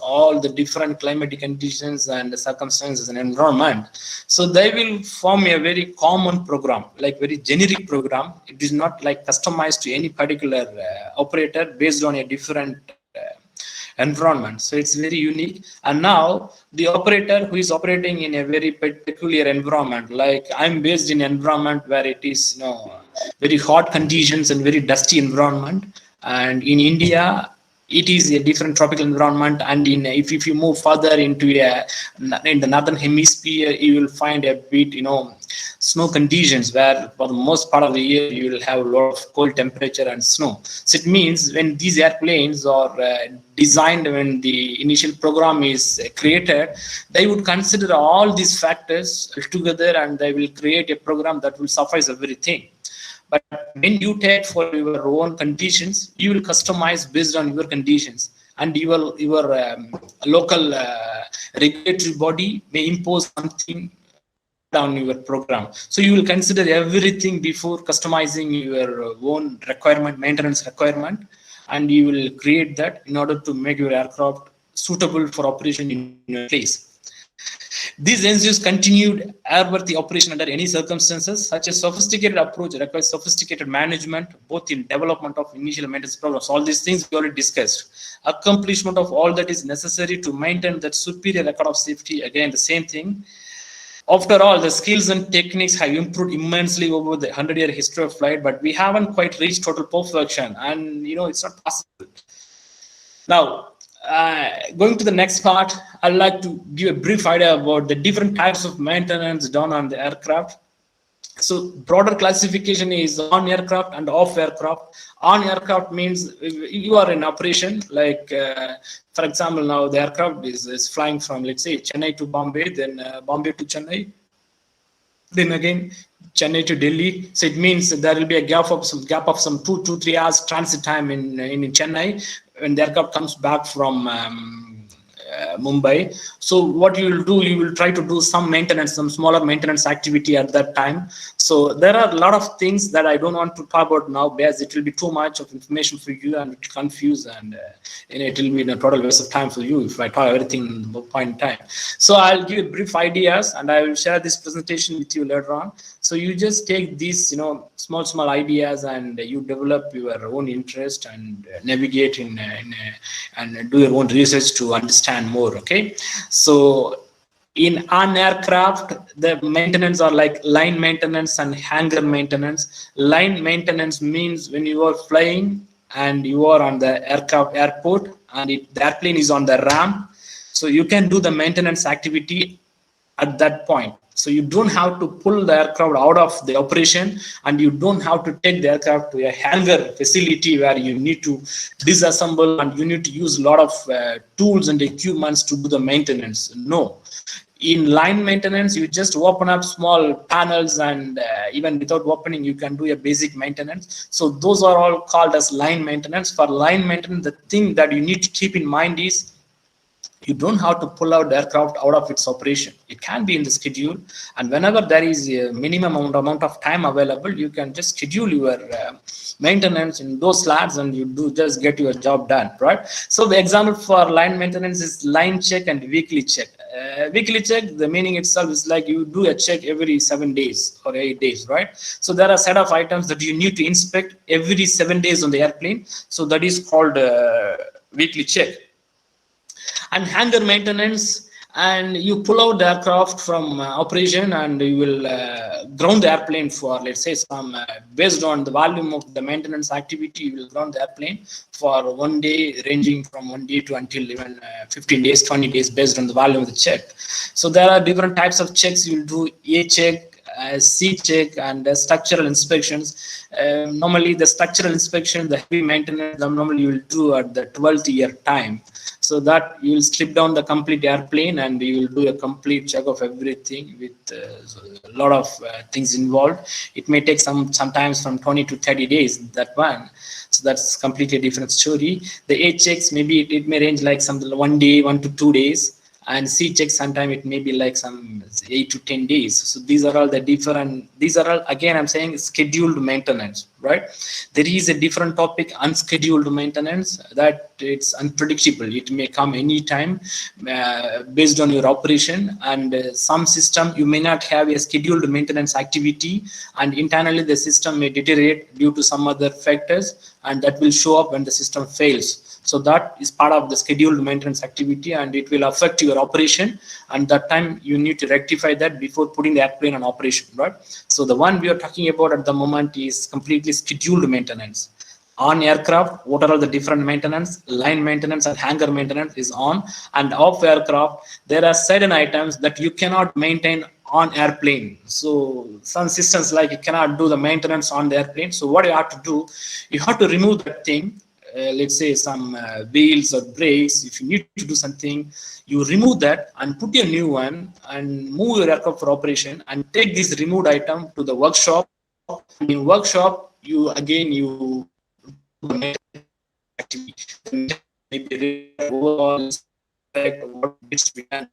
All the different climatic conditions and the circumstances and environment. So they will form a very common program, like very generic program. It is not like customized to any particular operator based on a different environment. So it's very unique. And now the operator who is operating in a very peculiar environment, like I'm based in an environment where it is very hot conditions and very dusty environment, and in India it is a different tropical environment, and if you move further into in the northern hemisphere, you will find a bit snow conditions, where for the most part of the year you will have a lot of cold temperature and snow. So it means when these airplanes are designed, when the initial program is created, they would consider all these factors together, and they will create a program that will suffice everything. But when you take for your own conditions, you will customize based on your conditions, and your local regulatory body may impose something on your program. So you will consider everything before customizing your own requirement, maintenance requirement, and you will create that in order to make your aircraft suitable for operation in your place. These ensures continued airworthy operation under any circumstances. Such a sophisticated approach requires sophisticated management, both in development of initial maintenance programs. All these things we already discussed. Accomplishment of all that is necessary to maintain that superior record of safety. Again, the same thing. After all, the skills and techniques have improved immensely over the 100-year history of flight, but we haven't quite reached total perfection, and it's not possible. Now, going to the next part, I'd like to give a brief idea about the different types of maintenance done on the aircraft. So broader classification is on aircraft and off aircraft. On aircraft means you are in operation, like for example, now the aircraft is flying from, let's say, Chennai to Bombay, then Bombay to Chennai, then again Chennai to Delhi. So it means there will be a gap of some 2-3 hours transit time in Chennai when the aircraft comes back from Mumbai. So what you will do, you will try to do some maintenance, some smaller maintenance activity at that time. So there are a lot of things that I don't want to talk about now, because it will be too much of information for you and it will confuse, and it will be a total waste of time for you if I talk everything in one point in time. So I'll give brief ideas, and I will share this presentation with you later on. So you just take these small ideas, and you develop your own interest and navigate and do your own research to understand more. Okay, so On aircraft, the maintenance are like line maintenance and hangar maintenance. Line maintenance means when you are flying and you are on the airport and the airplane is on the ramp, so you can do the maintenance activity at that point. So you don't have to pull the aircraft out of the operation, and you don't have to take the aircraft to a hangar facility where you need to disassemble and you need to use a lot of tools and equipments to do the maintenance. No. In line maintenance, you just open up small panels, and even without opening, you can do a basic maintenance. So those are all called as line maintenance. For line maintenance, the thing that you need to keep in mind is you don't have to pull out the aircraft out of its operation. It can be in the schedule, and whenever there is a minimum amount of time available, you can just schedule your maintenance in those slots, and you do just get your job done, right? So the example for line maintenance is line check and weekly check. Weekly check, the meaning itself is like you do a check every 7 days or 8 days, right? So there are a set of items that you need to inspect every 7 days on the airplane. So that is called weekly check. And hangar maintenance, and you pull out the aircraft from operation, and you will ground the airplane for, let's say, some based on the volume of the maintenance activity, you will ground the airplane for 1 day, ranging from 1 day to until even 15 days, 20 days, based on the volume of the check. So there are different types of checks. You will do A check, C check, and structural inspections. Normally the structural inspection, the heavy maintenance, normally you will do at the 12th year time. So that you will strip down the complete airplane, and you will do a complete check of everything with a lot of things involved. It may take sometimes from 20 to 30 days, that one. So that's completely different story. The A checks, maybe it may range like some 1 day, 1 to 2 days. And C checks, sometimes it may be like some 8 to 10 days. So these are all the different, these are all, again, I'm saying scheduled maintenance, right? There is a different topic, unscheduled maintenance, that it's unpredictable. It may come anytime based on your operation, and some system, you may not have a scheduled maintenance activity, and internally the system may deteriorate due to some other factors, and that will show up when the system fails. So that is part of the scheduled maintenance activity, and it will affect your operation, and that time you need to rectify that before putting the airplane on operation, right? So the one we are talking about at the moment is completely scheduled maintenance. On aircraft, what are all the different maintenance? Line maintenance and hangar maintenance is on, and off aircraft, there are certain items that you cannot maintain on airplane. So some systems, like you cannot do the maintenance on the airplane. So what you have to do, you have to remove that thing. Let's say some wheels or brakes. If you need to do something, you remove that and put a new one and move your aircraft for operation, and take this removed item to the workshop. In workshop, you maybe overall what needs to be done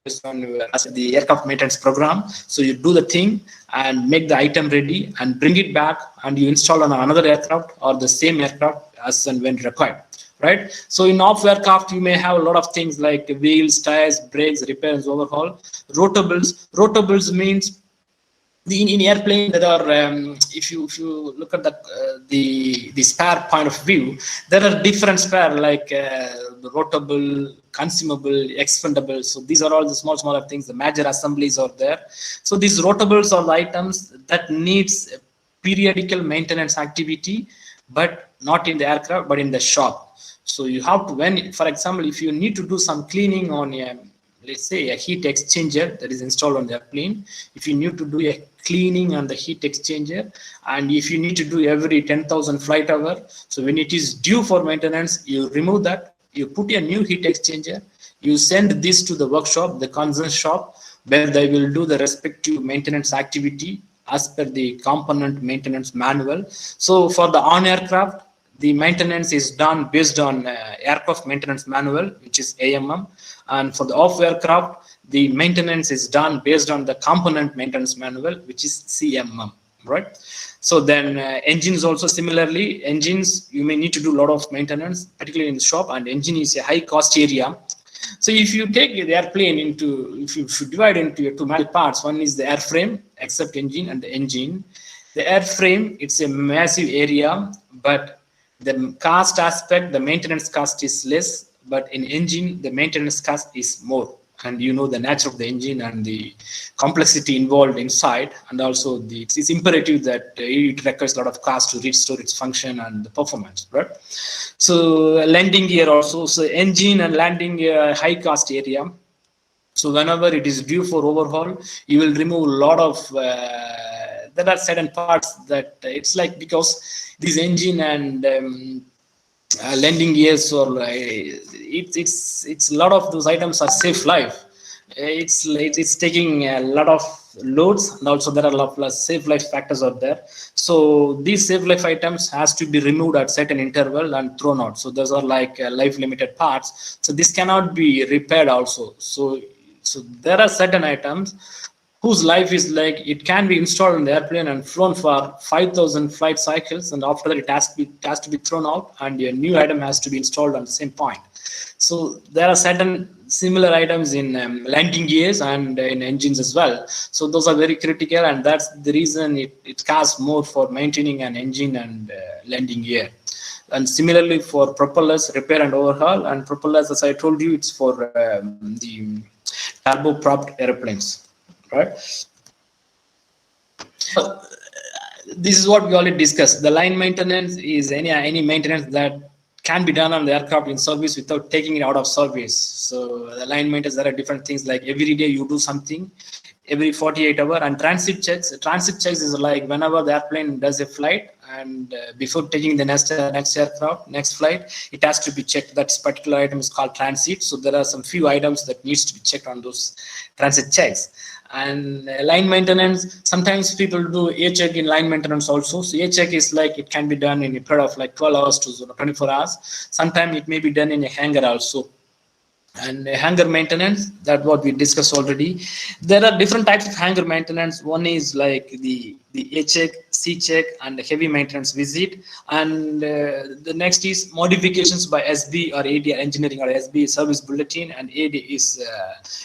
based on the aircraft maintenance program. So you do the thing and make the item ready and bring it back, and you install on another aircraft or the same aircraft as and when required, right? So in off aircraft, you may have a lot of things like wheels, tires, brakes, repairs, overhaul. Rotables means in airplane there are if you look at the spare point of view, there are different spare, like rotable, consumable, expendable. So these are all the smaller things. The major assemblies are there. So these rotables are the items that needs periodical maintenance activity, but not in the aircraft, but in the shop. So you have to, when, for example, if you need to do some cleaning on a, let's say, a heat exchanger that is installed on the airplane, if you need to do a cleaning on the heat exchanger, and if you need to do every 10,000 flight hour, so when it is due for maintenance, you remove that, you put a new heat exchanger, you send this to the workshop, the concerned shop, where they will do the respective maintenance activity as per the component maintenance manual. So for the on aircraft, the maintenance is done based on aircraft maintenance manual, which is AMM, and for the off aircraft, the maintenance is done based on the component maintenance manual, which is CMM, right? So then engines also similarly, engines, you may need to do a lot of maintenance, particularly in the shop, and engine is a high cost area. So if you take the airplane into, if you divide into two main parts, one is the airframe, except engine, and the engine. The airframe, it's a massive area, but the cost aspect, the maintenance cost is less, but in engine, the maintenance cost is more. and you know the nature of the engine and the complexity involved inside, and also it's imperative that it requires a lot of cost to restore its function and the performance, right? So landing gear also, so engine and landing gear high cost area. So whenever it is due for overhaul, you will remove a lot of there are certain parts that it's like, because this engine and landing gears, or it's a lot of those items are safe life. It's taking a lot of loads, and also there are a lot of safe life factors out there. So these safe life items has to be removed at certain interval and thrown out. So those are like life limited parts. So this cannot be repaired also. So there are certain items whose life is like, it can be installed in the airplane and flown for 5,000 flight cycles, and after that it has to be thrown out, and a new item has to be installed on the same point. So there are certain similar items in landing gears and in engines as well. So those are very critical, and that's the reason it costs more for maintaining an engine and landing gear. And similarly for propellers, repair and overhaul. And propellers, as I told you, it's for the turboprop airplanes. Right. So this is what we already discussed. The line maintenance is any maintenance that can be done on the aircraft in service without taking it out of service. So the line maintenance, there are different things, like every day you do something, every 48 hours. And transit checks is like whenever the airplane does a flight, and before taking the next flight, it has to be checked. That particular item is called transit. So there are some few items that needs to be checked on those transit checks. And line maintenance, sometimes people do a check in line maintenance also. So a check is like, it can be done in a period of like 12 hours to 24 hours. Sometimes it may be done in a hangar also. And hangar maintenance, that what we discussed already. There are different types of hangar maintenance. One is like the A check, C check, and the heavy maintenance visit. And the next is modifications by SB or AD, or engineering, or SB service bulletin, and AD is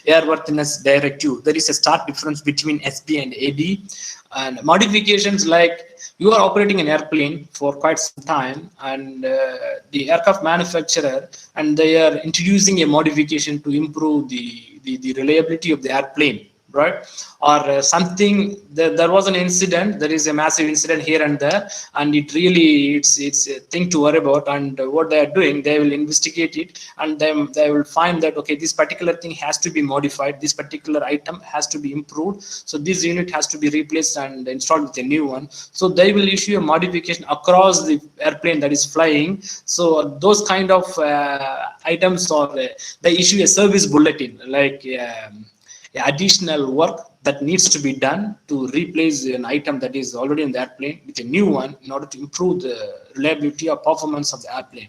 airworthiness directive. There is a stark difference between SB and AD. And modifications, like you are operating an airplane for quite some time, and the aircraft manufacturer, and they are introducing a modification to improve the reliability of the airplane, right? Or something, there was an incident, there is a massive incident here and there, and it's a thing to worry about. And what they are doing, they will investigate it, and then they will find that, okay, this particular thing has to be modified, this particular item has to be improved, so this unit has to be replaced and installed with a new one. So they will issue a modification across the airplane that is flying. So those kind of items, or they issue a service bulletin, like additional work that needs to be done to replace an item that is already in the airplane with a new one, in order to improve the reliability or performance of the airplane.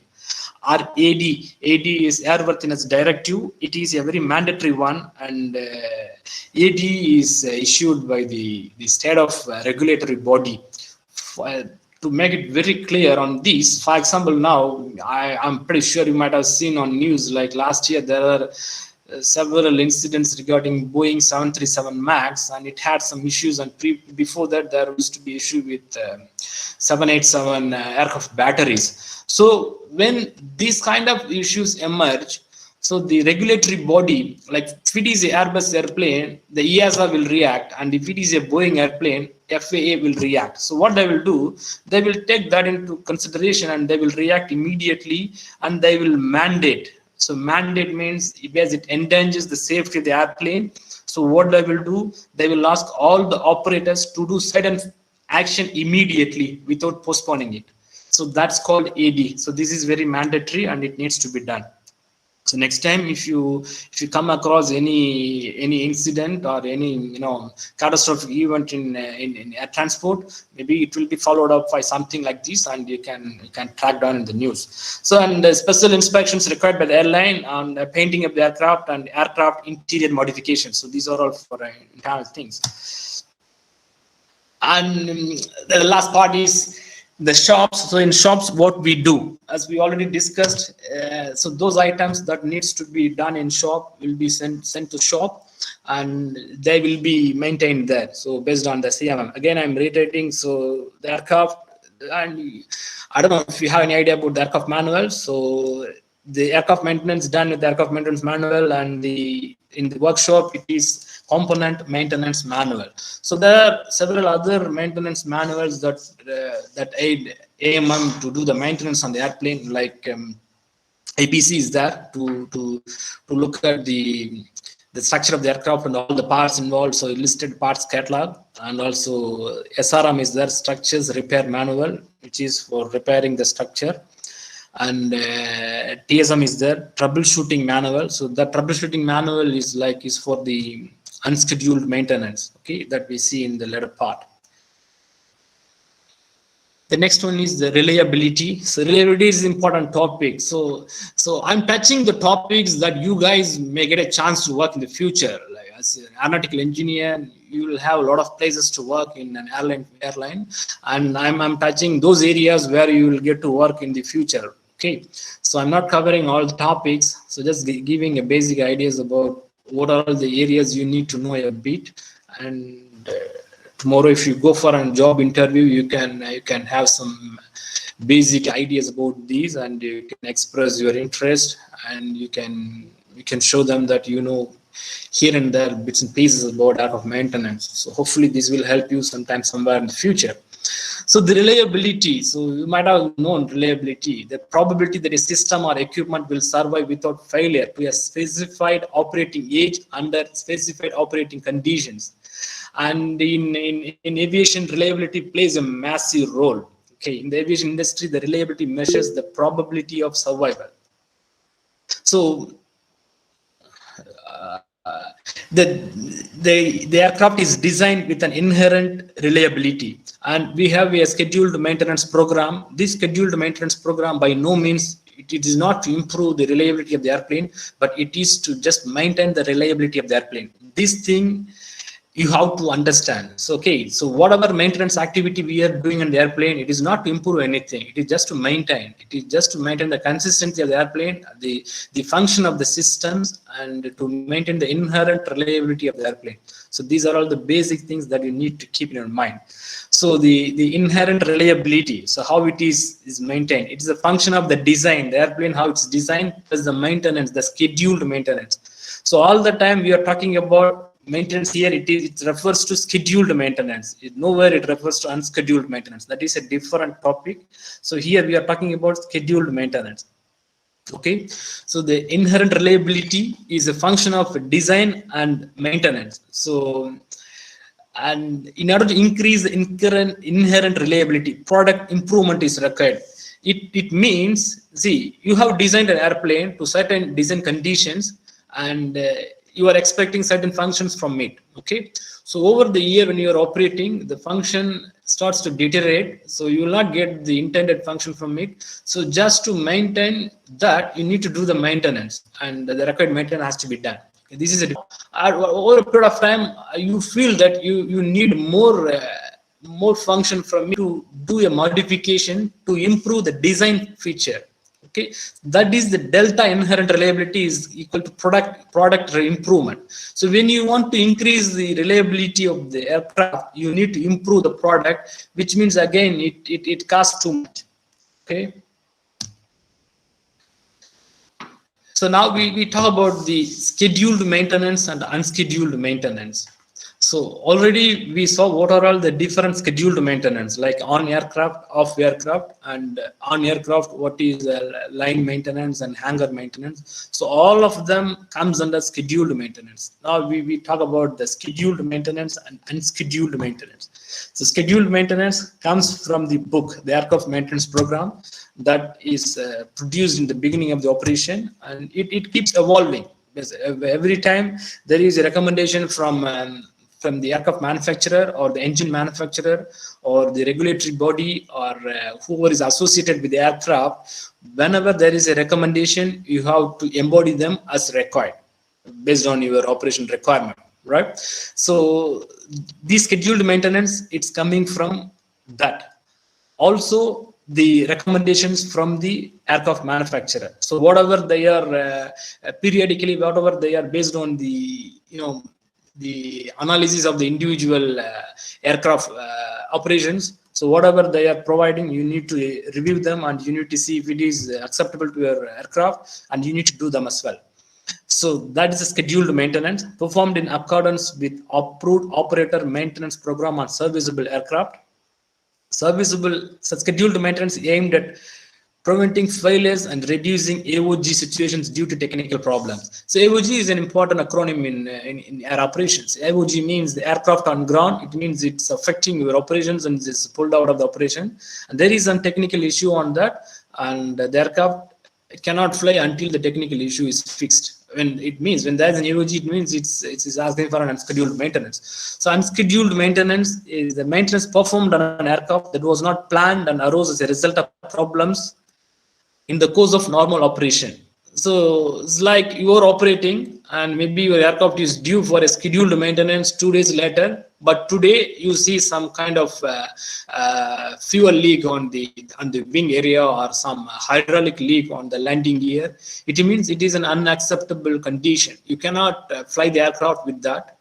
Or AD is airworthiness directive. It is a very mandatory one, and AD is issued by the state of regulatory body. To make it very clear on this, for example, now I'm pretty sure you might have seen on news, like last year there are several incidents regarding Boeing 737 MAX, and it had some issues. And before that, there used to be issue with 787 aircraft batteries. So when these kind of issues emerge, so the regulatory body, like if it is an Airbus airplane, the EASA will react, and if it is a Boeing airplane, FAA will react. So what they will do, they will take that into consideration, and they will react immediately, and they will mandate. So mandate means because it endangers the safety of the airplane. So what they will do, they will ask all the operators to do certain action immediately without postponing it. So that's called AD. So this is very mandatory, and it needs to be done. So next time, if you come across any incident or any catastrophic event in air transport, maybe it will be followed up by something like this, and you can track down in the news. So, and special inspections required by the airline on the painting of the aircraft and aircraft interior modifications. So these are all for internal things. And the last part is the shops. So in shops, what we do, as we already discussed, so those items that needs to be done in shop will be sent to shop, and they will be maintained there. So based on the CMM. Again, I'm reiterating. So the aircraft, and I don't know if you have any idea about the aircraft manual. So the aircraft maintenance done with the aircraft maintenance manual, and in the workshop it is component maintenance manual. So there are several other maintenance manuals that aid AMM to do the maintenance on the airplane, like APC is there to look at the structure of the aircraft and all the parts involved, so listed parts catalog. And also SRM is there, structures repair manual, which is for repairing the structure. And TSM is there, troubleshooting manual. So the troubleshooting manual is for the unscheduled maintenance, okay, that we see in the latter part. The next one is the reliability. So reliability is an important topic. So I'm touching the topics that you guys may get a chance to work in the future. Like as an aeronautical engineer, you will have a lot of places to work in an airline, and I'm touching those areas where you will get to work in the future. Okay, so I'm not covering all the topics. So just giving a basic ideas about what are the areas you need to know a bit. And tomorrow, if you go for a job interview, you can have some basic ideas about these, and you can express your interest, and you can show them that you know here and there bits and pieces about aircraft maintenance. So hopefully this will help you sometime somewhere in the future. So the reliability, so you might have known reliability, the probability that a system or equipment will survive without failure to a specified operating age under specified operating conditions. And in aviation, reliability plays a massive role. Okay, in the aviation industry, the reliability measures the probability of survival. So the aircraft is designed with an inherent reliability, and we have a scheduled maintenance program. This scheduled maintenance program, by no means it is not to improve the reliability of the airplane, but it is to just maintain the reliability of the airplane. This thing you have to understand. So okay, so whatever maintenance activity we are doing on the airplane, it is not to improve anything, it is just to maintain. It is just to maintain the consistency of the airplane, the function of the systems, and to maintain the inherent reliability of the airplane. So these are all the basic things that you need to keep in your mind. So the inherent reliability, so how it is maintained, it is a function of the design, the airplane, how it's designed, plus the maintenance, the scheduled maintenance. So all the time we are talking about maintenance here, it refers to scheduled maintenance. Nowhere it refers to unscheduled maintenance. That is a different topic. So here we are talking about scheduled maintenance. Okay, so the inherent reliability is a function of design and maintenance. So, and in order to increase the inherent reliability, product improvement is required. It means, see, you have designed an airplane to certain design conditions, and you are expecting certain functions from it. Okay, so over the year when you are operating, the function starts to deteriorate, so you will not get the intended function from it. So just to maintain that, you need to do the maintenance, and the required maintenance has to be done. This is over a period of time, you feel that you need more function from it to do a modification to improve the design feature. Okay, that is the delta inherent reliability is equal to product improvement. So when you want to increase the reliability of the aircraft, you need to improve the product, which means again it costs too much. Okay, so now we talk about the scheduled maintenance and unscheduled maintenance. So already we saw what are all the different scheduled maintenance, like on aircraft, off aircraft, and on aircraft what is line maintenance and hangar maintenance. So all of them comes under scheduled maintenance. Now we talk about the scheduled maintenance and unscheduled maintenance. So scheduled maintenance comes from the book, the aircraft maintenance program, that is produced in the beginning of the operation, and it keeps evolving. Every time there is a recommendation from the aircraft manufacturer or the engine manufacturer or the regulatory body or whoever is associated with the aircraft. Whenever there is a recommendation, you have to embody them as required based on your operation requirement, right? So this scheduled maintenance, it's coming from that. Also the recommendations from the aircraft manufacturer. So whatever they are periodically, whatever they are based on the, the analysis of the individual aircraft operations, So whatever they are providing, you need to review them, and you need to see if it is acceptable to your aircraft, and you need to do them as well. So that is a scheduled maintenance performed in accordance with approved operator maintenance program on serviceable aircraft. Scheduled maintenance aimed at preventing failures and reducing AOG situations due to technical problems. So AOG is an important acronym in air operations. AOG means the aircraft on ground. It means it's affecting your operations and it's pulled out of the operation. And there is some technical issue on that, and the aircraft cannot fly until the technical issue is fixed. When there's an AOG, it means it's asking for an unscheduled maintenance. So unscheduled maintenance is the maintenance performed on an aircraft that was not planned and arose as a result of problems in the course of normal operation. So it's like you are operating and maybe your aircraft is due for a scheduled maintenance 2 days later, but today you see some kind of fuel leak on the wing area or some hydraulic leak on the landing gear. It means it is an unacceptable condition. You cannot fly the aircraft with that.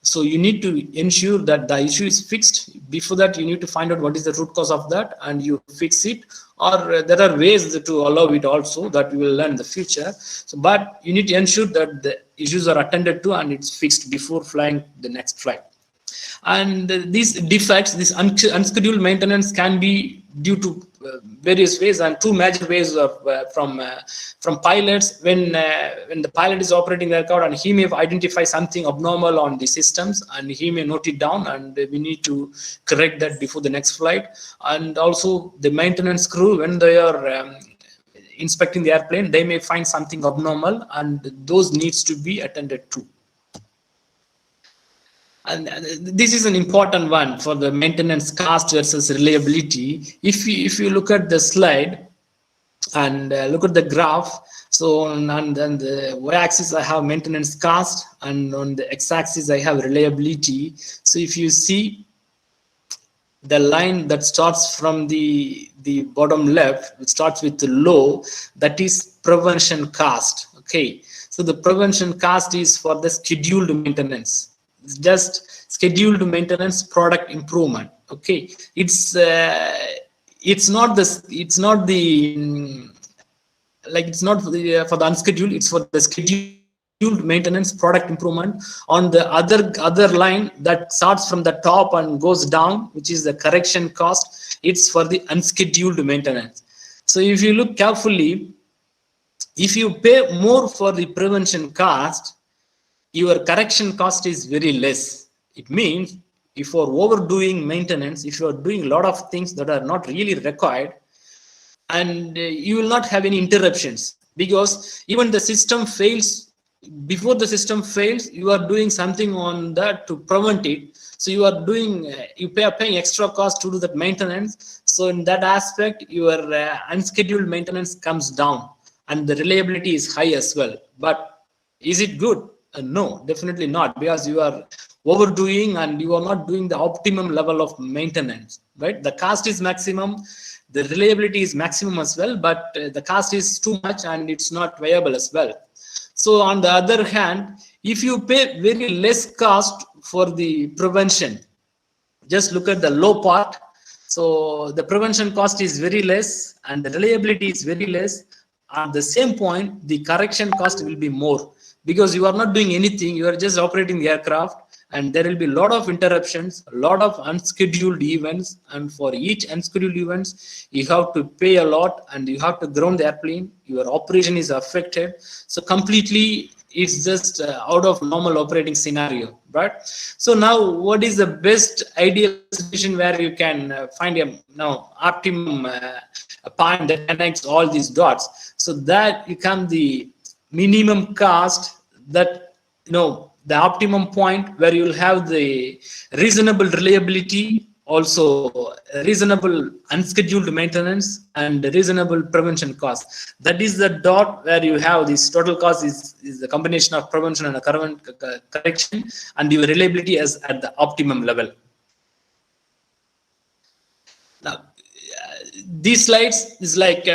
So you need to ensure that the issue is fixed. Before that, you need to find out what is the root cause of that and you fix it. Or there are ways to allow it also that we will learn in the future. So, but you need to ensure that the issues are attended to and it's fixed before flying the next flight. And these defects, this unscheduled maintenance can be due to various ways, and two major ways of from pilots. When the pilot is operating the aircraft and he may identify something abnormal on the systems and he may note it down, and we need to correct that before the next flight. And also the maintenance crew, when they are inspecting the airplane, they may find something abnormal, and those needs to be attended to. And this is an important one for the maintenance cost versus reliability. If you look at the slide and look at the graph, so on the y-axis I have maintenance cost, and on the x-axis I have reliability. So if you see the line that starts from the bottom left, which starts with the low, that is prevention cost. Okay, so the prevention cost is for the scheduled maintenance. It's just scheduled maintenance, product improvement. Okay, it's not for the unscheduled. It's for the scheduled maintenance, product improvement. On the other line that starts from the top and goes down, which is the correction cost, it's for the unscheduled maintenance. So if you look carefully, if you pay more for the prevention cost, your correction cost is very less. It means if you are overdoing maintenance, if you are doing a lot of things that are not really required, and you will not have any interruptions, because even the system fails, before the system fails, you are doing something on that to prevent it. So you are doing, paying extra cost to do that maintenance. So in that aspect, your unscheduled maintenance comes down and the reliability is high as well. But is it good? No, definitely not, because you are overdoing and you are not doing the optimum level of maintenance, right? The cost is maximum, the reliability is maximum as well, but the cost is too much and it's not viable as well. So on the other hand, if you pay very less cost for the prevention, just look at the low part. So the prevention cost is very less and the reliability is very less. At the same point, the correction cost will be more, because you are not doing anything, you are just operating the aircraft, and there will be a lot of interruptions, a lot of unscheduled events, and for each unscheduled events you have to pay a lot and you have to ground the airplane, your operation is affected. So completely it's just out of normal operating scenario, right? So now what is the best ideal situation where you can find a optimum point that connects all these dots? So that become the minimum cost, that the optimum point where you will have the reasonable reliability, also reasonable unscheduled maintenance, and reasonable prevention cost. That is the dot where you have this total cost is the combination of prevention and correction, and your reliability is at the optimum level. Now, these slides is like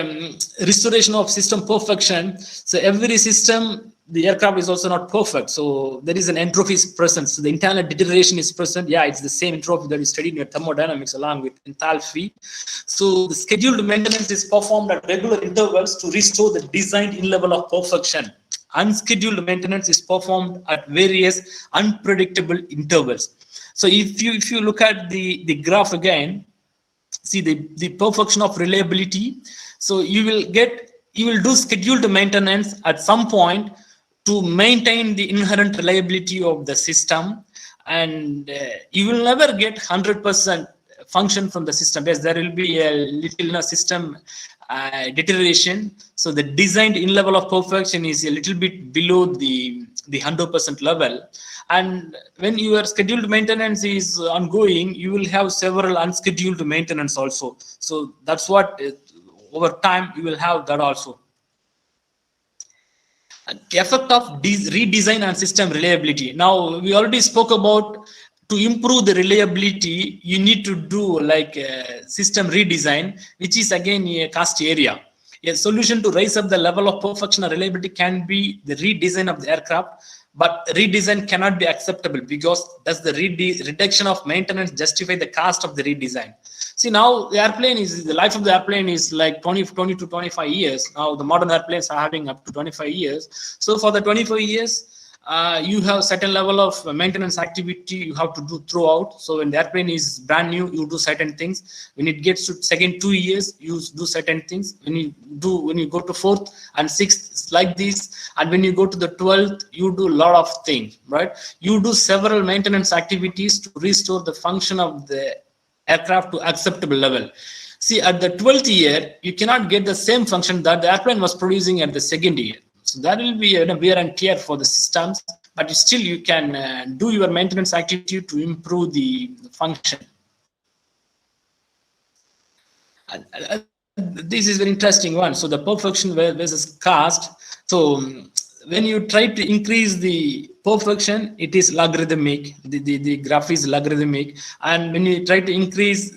restoration of system perfection. So every system the aircraft is also not perfect. So there is an entropy is present. So the internal deterioration is present. Yeah, it's the same entropy that we studied in your thermodynamics along with enthalpy. So the scheduled maintenance is performed at regular intervals to restore the designed in level of perfection. Unscheduled maintenance is performed at various unpredictable intervals. So if you look at the graph again, see the perfection of reliability. So you will do scheduled maintenance at some point to maintain the inherent reliability of the system, and you will never get 100% function from the system. Yes, there will be a little system deterioration. So the designed in level of perfection is a little bit below the 100% level. And when your scheduled maintenance is ongoing, you will have several unscheduled maintenance also. So that's what over time you will have that also. The effect of redesign and system reliability. Now we already spoke about, to improve the reliability, you need to do like a system redesign, which is again a cost area. A solution to raise up the level of perfection and reliability can be the redesign of the aircraft, but redesign cannot be acceptable because does the reduction of maintenance justify the cost of the redesign? See, now the life of the airplane is like 20 to 25 years. Now the modern airplanes are having up to 25 years. So for the 25 years, you have certain level of maintenance activity you have to do throughout. So when the airplane is brand new, you do certain things. When it gets to second 2 years, you do certain things. When you go to fourth and sixth, it's like this. And when you go to the 12th, you do a lot of things, right? You do several maintenance activities to restore the function of the aircraft to acceptable level. See, at the 12th year, you cannot get the same function that the airplane was producing at the second year. So that will be a wear and tear for the systems, but still you can do your maintenance activity to improve the function. This is an interesting one. So the perfection versus cost. So when you try to increase the perfection, it is logarithmic. The graph is logarithmic, and when you try to increase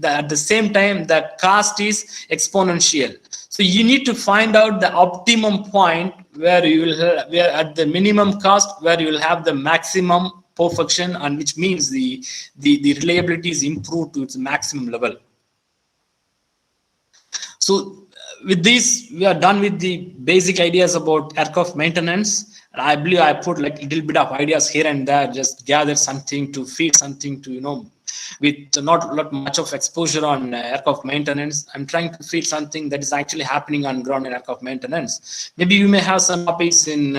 at the same time, the cost is exponential. So you need to find out the optimum point where you will where at the minimum cost where you will have the maximum perfection, and which means the reliability is improved to its maximum level. So with this, we are done with the basic ideas about aircraft maintenance. And I believe I put like a little bit of ideas here and there, just gather something to feed something to, with not much of exposure on aircraft maintenance. I'm trying to feed something that is actually happening on ground in aircraft maintenance. Maybe you may have some topics in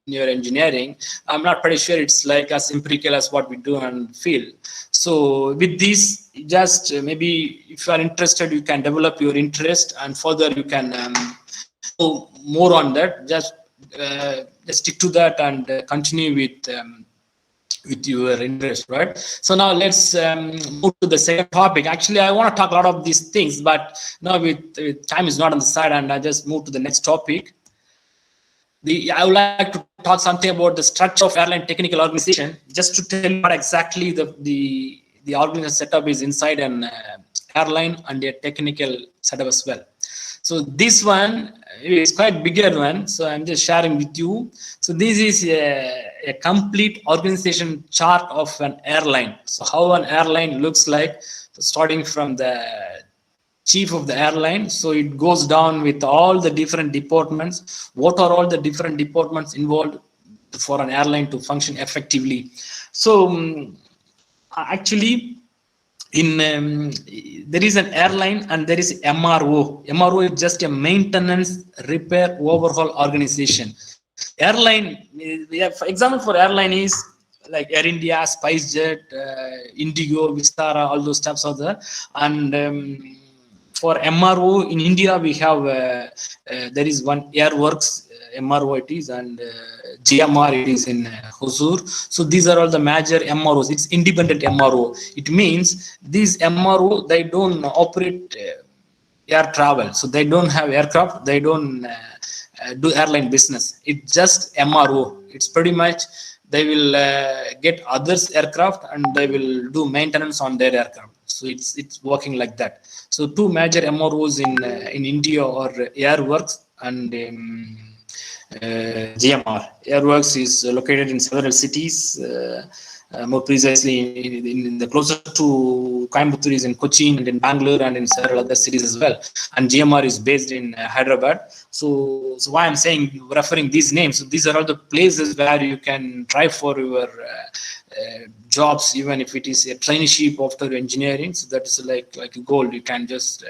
your engineering. I'm not pretty sure it's like as empirical as what we do and feel. So with this, just maybe if you are interested, you can develop your interest, and further you can go more on that. Just stick to that and continue with your interest, right? So now let's move to the second topic. Actually, I want to talk a lot of these things, but now with time is not on the side, and I just move to the next topic. I would like to talk something about the structure of airline technical organization, just to tell you what exactly the organization setup is inside an airline and their technical setup as well. So this one is quite bigger one, so I'm just sharing with you. So this is a complete organization chart of an airline. So how an airline looks like, so starting from the chief of the airline. So it goes down with all the different departments. What are all the different departments involved for an airline to function effectively? So actually, there is an airline and there is MRO. MRO is just a maintenance, repair, overhaul organization. Airline, for example, for airline is like Air India, SpiceJet, Indigo, Vistara, all those stuffs are there. And for MRO in India, we have there is one Airworks MRO it is, and GMR it is in Hosur. So these are all the major MROs. It's independent MRO. It means these MRO, they don't operate air travel. So they don't have aircraft. They don't do airline business. It's just MRO. It's pretty much they will get others aircraft and they will do maintenance on their aircraft. So it's working like that. So two major MROs in India are Airworks and GMR. Airworks is located in several cities. More precisely, in the closer to Coimbatore is in Cochin and in Bangalore and in several other cities as well. And GMR is based in Hyderabad. So why I'm saying, referring these names, so these are all the places where you can try for your jobs, even if it is a traineeship after engineering. So that is like a goal. You can just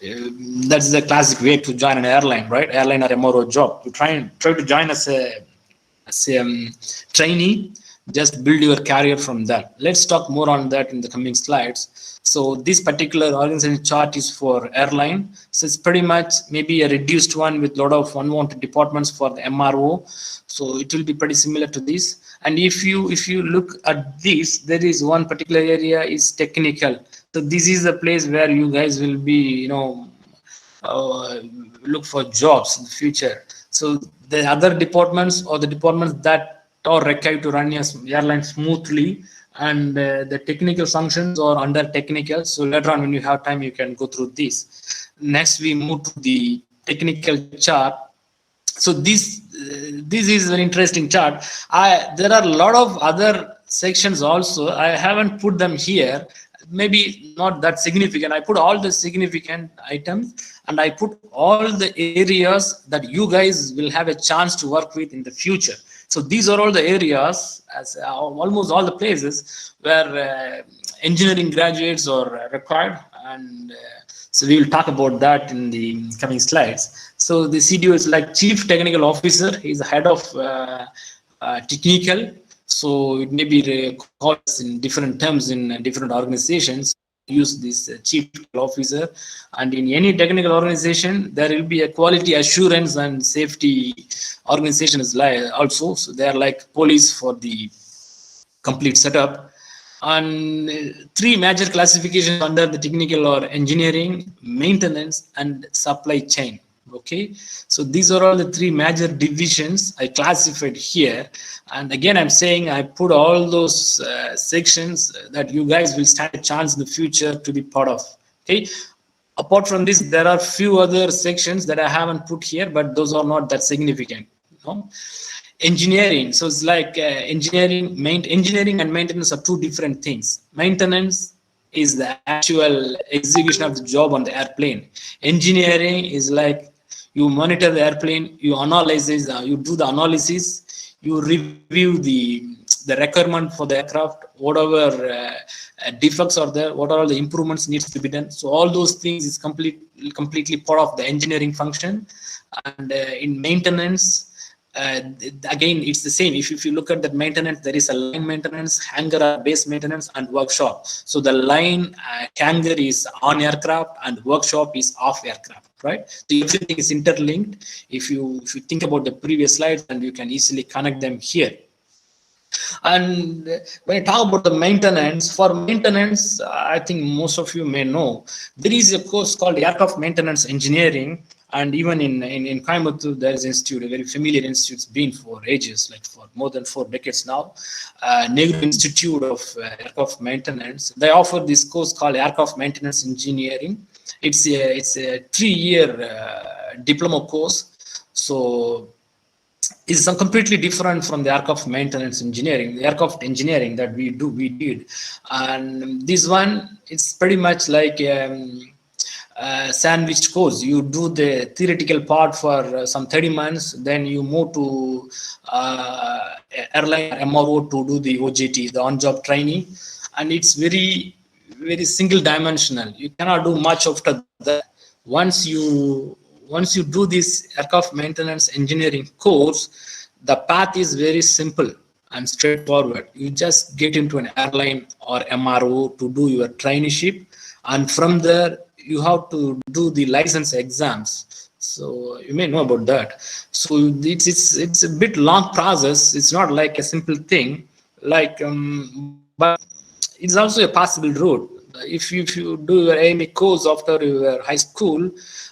that's the classic way to join an airline, right? Airline or MRO job. You try to join as a trainee. Just build your career from that. Let's talk more on that in the coming slides. So this particular organization chart is for airline. So it's pretty much maybe a reduced one with a lot of unwanted departments for the MRO. So it will be pretty similar to this. And if you look at this, there is one particular area is technical. So this is the place where you guys will be, look for jobs in the future. So the other departments or the departments that are required to run your airline smoothly, and the technical functions are under technical. So later on, when you have time, you can go through this. Next, we move to the technical chart. So this is an interesting chart. There are a lot of other sections also. I haven't put them here. Maybe not that significant. I put all the significant items, and I put all the areas that you guys will have a chance to work with in the future. So these are all the areas, as almost all the places where engineering graduates are required, and so we will talk about that in the coming slides. So the CDO is like Chief Technical Officer. He's the head of technical. So it may be called in different terms in different organizations. Use this chief technical officer, and in any technical organization there will be a quality assurance and safety organization as also. So they are like police for the complete setup. And three major classifications under the technical or engineering, maintenance, and supply chain. Okay, so these are all the three major divisions I classified here. And again, I'm saying I put all those sections that you guys will stand a chance in the future to be part of. Okay, apart from this, there are few other sections that I haven't put here, but those are not that significant. Engineering. So it's like engineering and maintenance are two different things. Maintenance is the actual execution of the job on the airplane. Engineering is like you monitor the airplane, you analyze it, you do the analysis, you review the requirement for the aircraft, whatever defects are there, what are all the improvements needs to be done. So all those things is completely part of the engineering function. And in maintenance, again, it's the same. If you look at the maintenance, there is a line maintenance, hangar base maintenance, and workshop. So the line hangar is on aircraft and workshop is off aircraft, right? So everything is interlinked. If you think about the previous slides, and you can easily connect them here. And when I talk about the maintenance, for maintenance, I think most of you may know, there is a course called Aircraft Maintenance Engineering. And even in Coimbatore, there is an institute, a very familiar institute. It's been for ages, like for more than 4 decades now. Nehru Institute of Aircraft Maintenance. They offer this course called Aircraft Maintenance Engineering. It's a 3-year diploma course. So it's completely different from the aircraft maintenance engineering, the aircraft engineering that we did. And this one, it's pretty much like sandwiched course. You do the theoretical part for some 30 months, then you move to airline MRO to do the OJT, the on-job training, and it's very, very single dimensional. You cannot do much after that. Once you do this aircraft maintenance engineering course, the path is very simple and straightforward. You just get into an airline or MRO to do your traineeship, and from there you have to do the license exams. So you may know about that. So it's a bit long process. It's not like a simple thing, but it's also a possible route. If you do your AME course after your high school,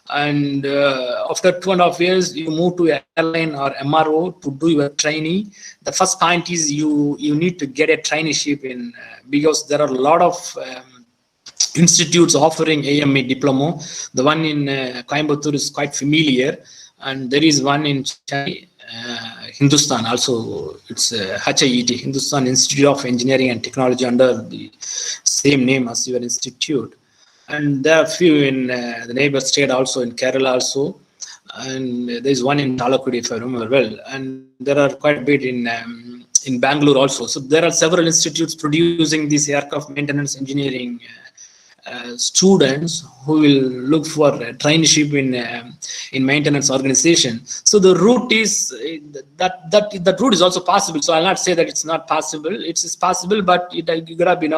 and after 2.5 years you move to an airline or MRO to do your trainee, the first point is you need to get a traineeship in, because there are a lot of institutes offering AME diploma. The one in Coimbatore is quite familiar, and there is one in Chennai, Hindusthan also. It's HIET, Hindustan Institute of Engineering and Technology, under the same name as your institute. And there are a few in the neighbor state also, in Kerala also, and there's one in Talakudi, if I remember well, and there are quite a bit in Bangalore also. So there are several institutes producing these aircraft maintenance engineering students who will look for traineeship in maintenance organization. So the route is that route is also possible. So I'll not say that it's not possible. It's possible, but you gotta be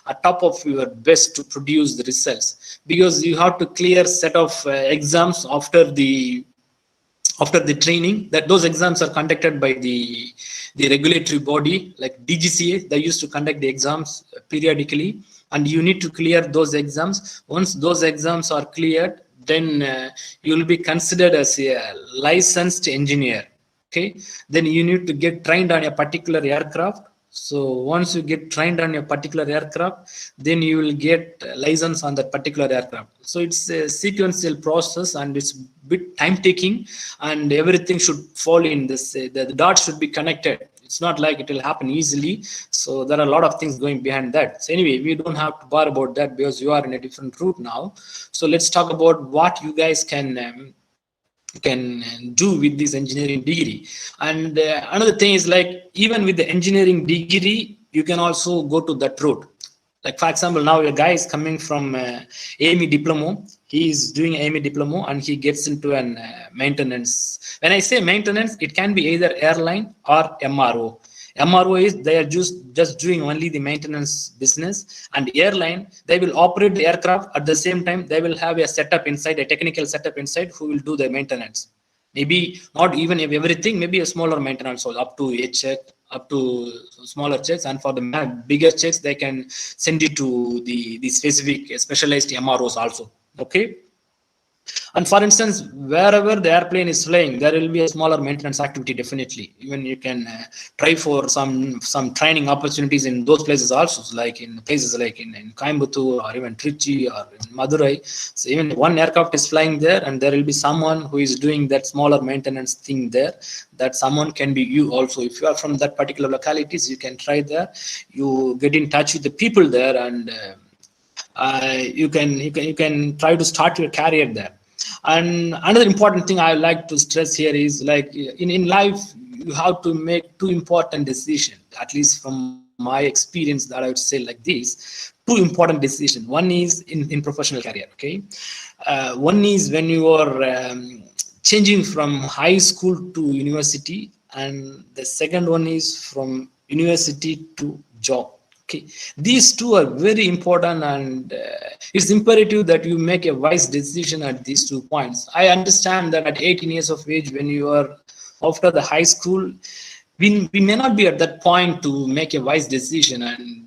at top of your best to produce the results, because you have to clear set of exams after the training. That those exams are conducted by the regulatory body like DGCA. They used to conduct the exams periodically, and you need to clear those exams. Once those exams are cleared, then you will be considered as a licensed engineer. Okay, then you need to get trained on a particular aircraft. So once you get trained on a particular aircraft, then you will get license on that particular aircraft. So it's a sequential process, and it's a bit time taking, and everything should fall in this. The dots should be connected. It's not like it will happen easily. So there are a lot of things going behind that. So anyway, we don't have to bother about that because you are in a different route now. So let's talk about what you guys can do with this engineering degree. And another thing is, like, even with the engineering degree, you can also go to that route. Like, for example, now a guy is coming from AME diploma. He is doing AME diploma and he gets into an maintenance. When I say maintenance, it can be either airline or MRO. MRO is they are just doing only the maintenance business, and airline, they will operate the aircraft. At the same time, they will have a setup inside, a technical setup inside, who will do the maintenance. Maybe not even everything, maybe a smaller maintenance, so up to a check, up to smaller checks, and for the bigger checks, they can send it to the specific specialized MROs also. Okay. And for instance, wherever the airplane is flying, there will be a smaller maintenance activity, definitely. Even you can try for some training opportunities in those places also, like in places like in Coimbatore or even Trichy or in Madurai. So even one aircraft is flying there, and there will be someone who is doing that smaller maintenance thing there. That someone can be you also. If you are from that particular localities, you can try there. You get in touch with the people there, and you can try to start your career there. And another important thing I like to stress here is, like, in life, you have to make two important decisions, at least from my experience, that I would say like this. Two important decisions. One is in professional career. Okay, one is when you are changing from high school to university, and the second one is from university to job. Okay, these two are very important, and it's imperative that you make a wise decision at these 2 points. I understand that at 18 years of age, when you are after the high school, we may not be at that point to make a wise decision, and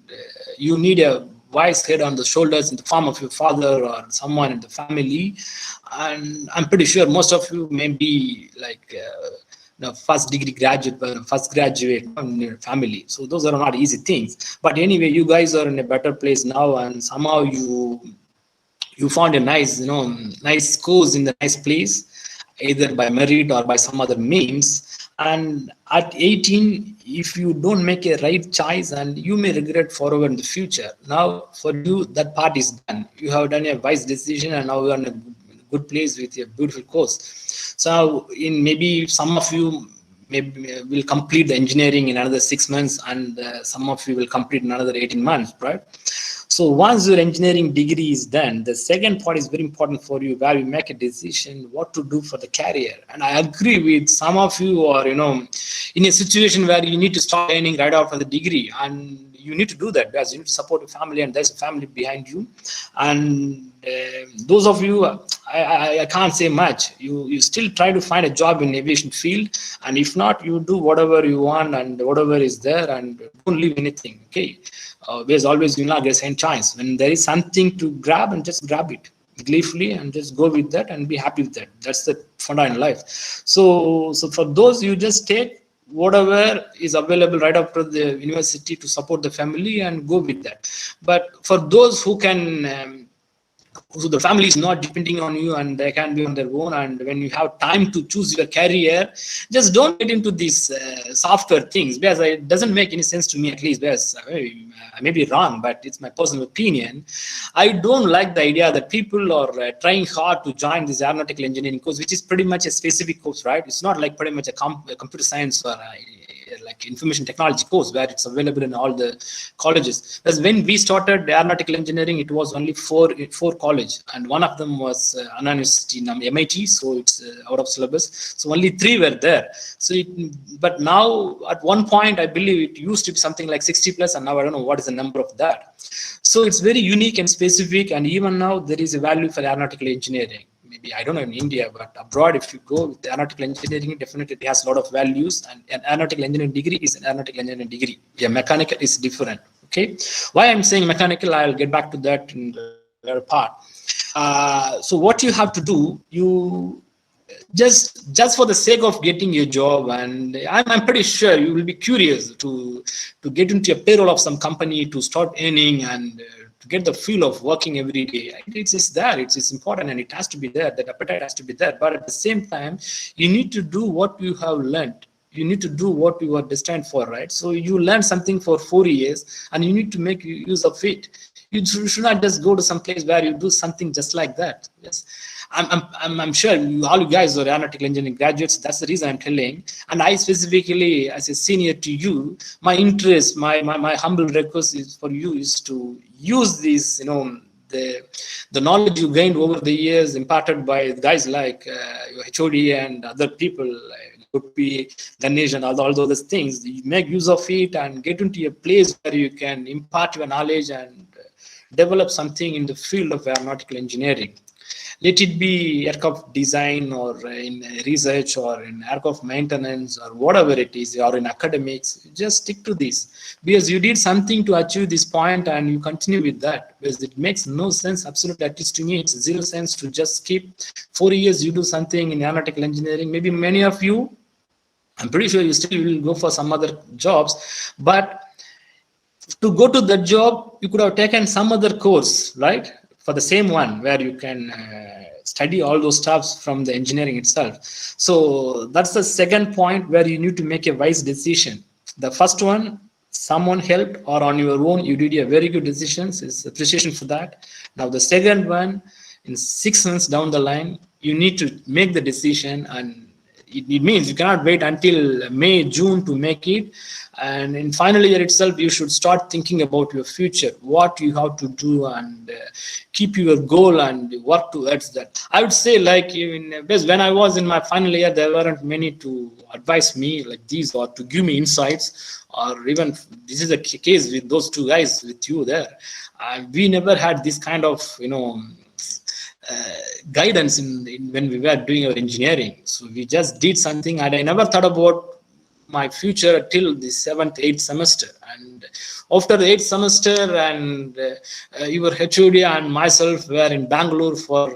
you need a wise head on the shoulders in the form of your father or someone in the family. And I'm pretty sure most of you may be like first degree graduate, first graduate in your family. So those are not easy things. But anyway, you guys are in a better place now, and somehow you found a nice course in the nice place, either by merit or by some other means. And at 18, if you don't make a right choice, and you may regret forever in the future. Now for you, that part is done. You have done a wise decision, and now you are in a good place with a beautiful course. So in maybe some of you maybe will complete the engineering in another 6 months, and some of you will complete in another 18 months, right? So once your engineering degree is done, the second part is very important for you, where you make a decision what to do for the career. And I agree with some of you are, in a situation where you need to start earning right after the degree, and you need to do that because you need to support your family, and there's a family behind you. And those of you, I can't say much. You still try to find a job in aviation field, and if not, you do whatever you want and whatever is there, and don't leave anything. Okay, there's always get a second chance. When there is something to grab, and just grab it gleefully and just go with that and be happy with that. That's the funda in life. So for those, you just take whatever is available right after the university to support the family and go with that. But for those who can So the family is not depending on you and they can be on their own. And when you have time to choose your career, just don't get into these software things, because it doesn't make any sense to me, at least, because I may be wrong, but it's my personal opinion. I don't like the idea that people are trying hard to join this aeronautical engineering course, which is pretty much a specific course, right? It's not like pretty much a computer science or like information technology course where it's available in all the colleges. Because when we started aeronautical engineering, it was only four college, and one of them was Anna University, MIT, so it's out of syllabus. So only 3 were there. So but now at one point, I believe it used to be something like 60 plus, and now I don't know what is the number of that. So it's very unique and specific, and even now there is a value for aeronautical engineering. Maybe, I don't know in India, but abroad, if you go with aeronautical engineering, definitely it has a lot of values, and an aeronautical engineering degree is an aeronautical engineering degree. Yeah, mechanical is different. Okay, why I'm saying mechanical, I'll get back to that in the later part. So what you have to do, you just for the sake of getting your job, and I'm pretty sure you will be curious to get into a payroll of some company, to start earning and to get the feel of working every day. It's there, it's important, and it has to be there. That appetite has to be there. But at the same time, you need to do what you have learned. You need to do what you are destined for, right? So you learn something for 4 years, and you need to make use of it. You should not just go to some place where you do something just like that. Yes, I'm sure all you guys are aeronautical engineering graduates. That's the reason I'm telling. And I specifically, as a senior to you, my interest, my humble request is for you is to use this, the knowledge you gained over the years, imparted by guys like your HOD and other people, could be Ganesh and all those things. You make use of it and get into a place where you can impart your knowledge and develop something in the field of aeronautical engineering. Let it be aircraft design or in research or in aircraft maintenance or whatever it is, or in academics. Just stick to this, because you did something to achieve this point and you continue with that, because it makes no sense, absolutely, at least to me, it's 0 sense to just skip 4 years you do something in aeronautical engineering. Maybe many of you, I'm pretty sure you still will go for some other jobs, but to go to that job, you could have taken some other course, right? For the same one, where you can study all those stuffs from the engineering itself. So that's the second point where you need to make a wise decision. The first one, someone helped, or on your own, you did a very good decisions. It's appreciation for that. Now the second one, in 6 months down the line, you need to make the decision, and it means you cannot wait until May, June to make it. And in final year itself, you should start thinking about your future, what you have to do, and keep your goal and work towards that. I would say, like, when I was in my final year, there weren't many to advise me like these or to give me insights, or even this is the case with those 2 guys with you there. We never had this kind of, guidance in when we were doing our engineering. So we just did something, and I never thought about my future till the 7th, 8th semester. And after the 8th semester, and your HOD and myself were in Bangalore for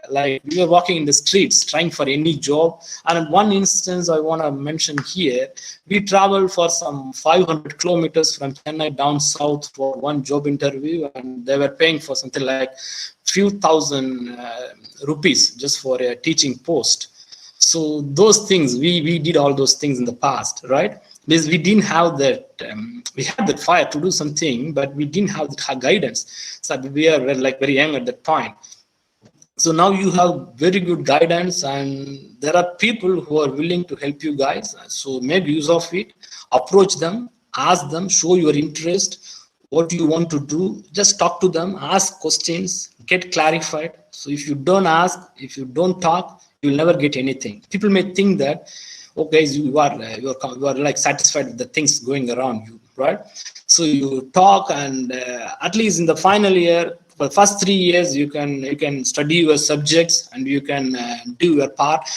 we were walking in the streets trying for any job. And in one instance I want to mention here, we traveled for some 500 kilometers from Chennai down south for one job interview, and they were paying for something like few thousand rupees just for a teaching post. So those things, we did all those things in the past, right? Because we didn't have that, we had that fire to do something, but we didn't have that guidance. So we were like very young at that point. So now you have very good guidance, and there are people who are willing to help you guys. So make use of it, approach them, ask them, show your interest, what you want to do. Just talk to them, ask questions, get clarified. So if you don't ask, if you don't talk, you'll never get anything. People may think that, okay, you are like satisfied with the things going around you, right? So you talk, and at least in the final year, for the first 3 years, you can study your subjects and you can do your part.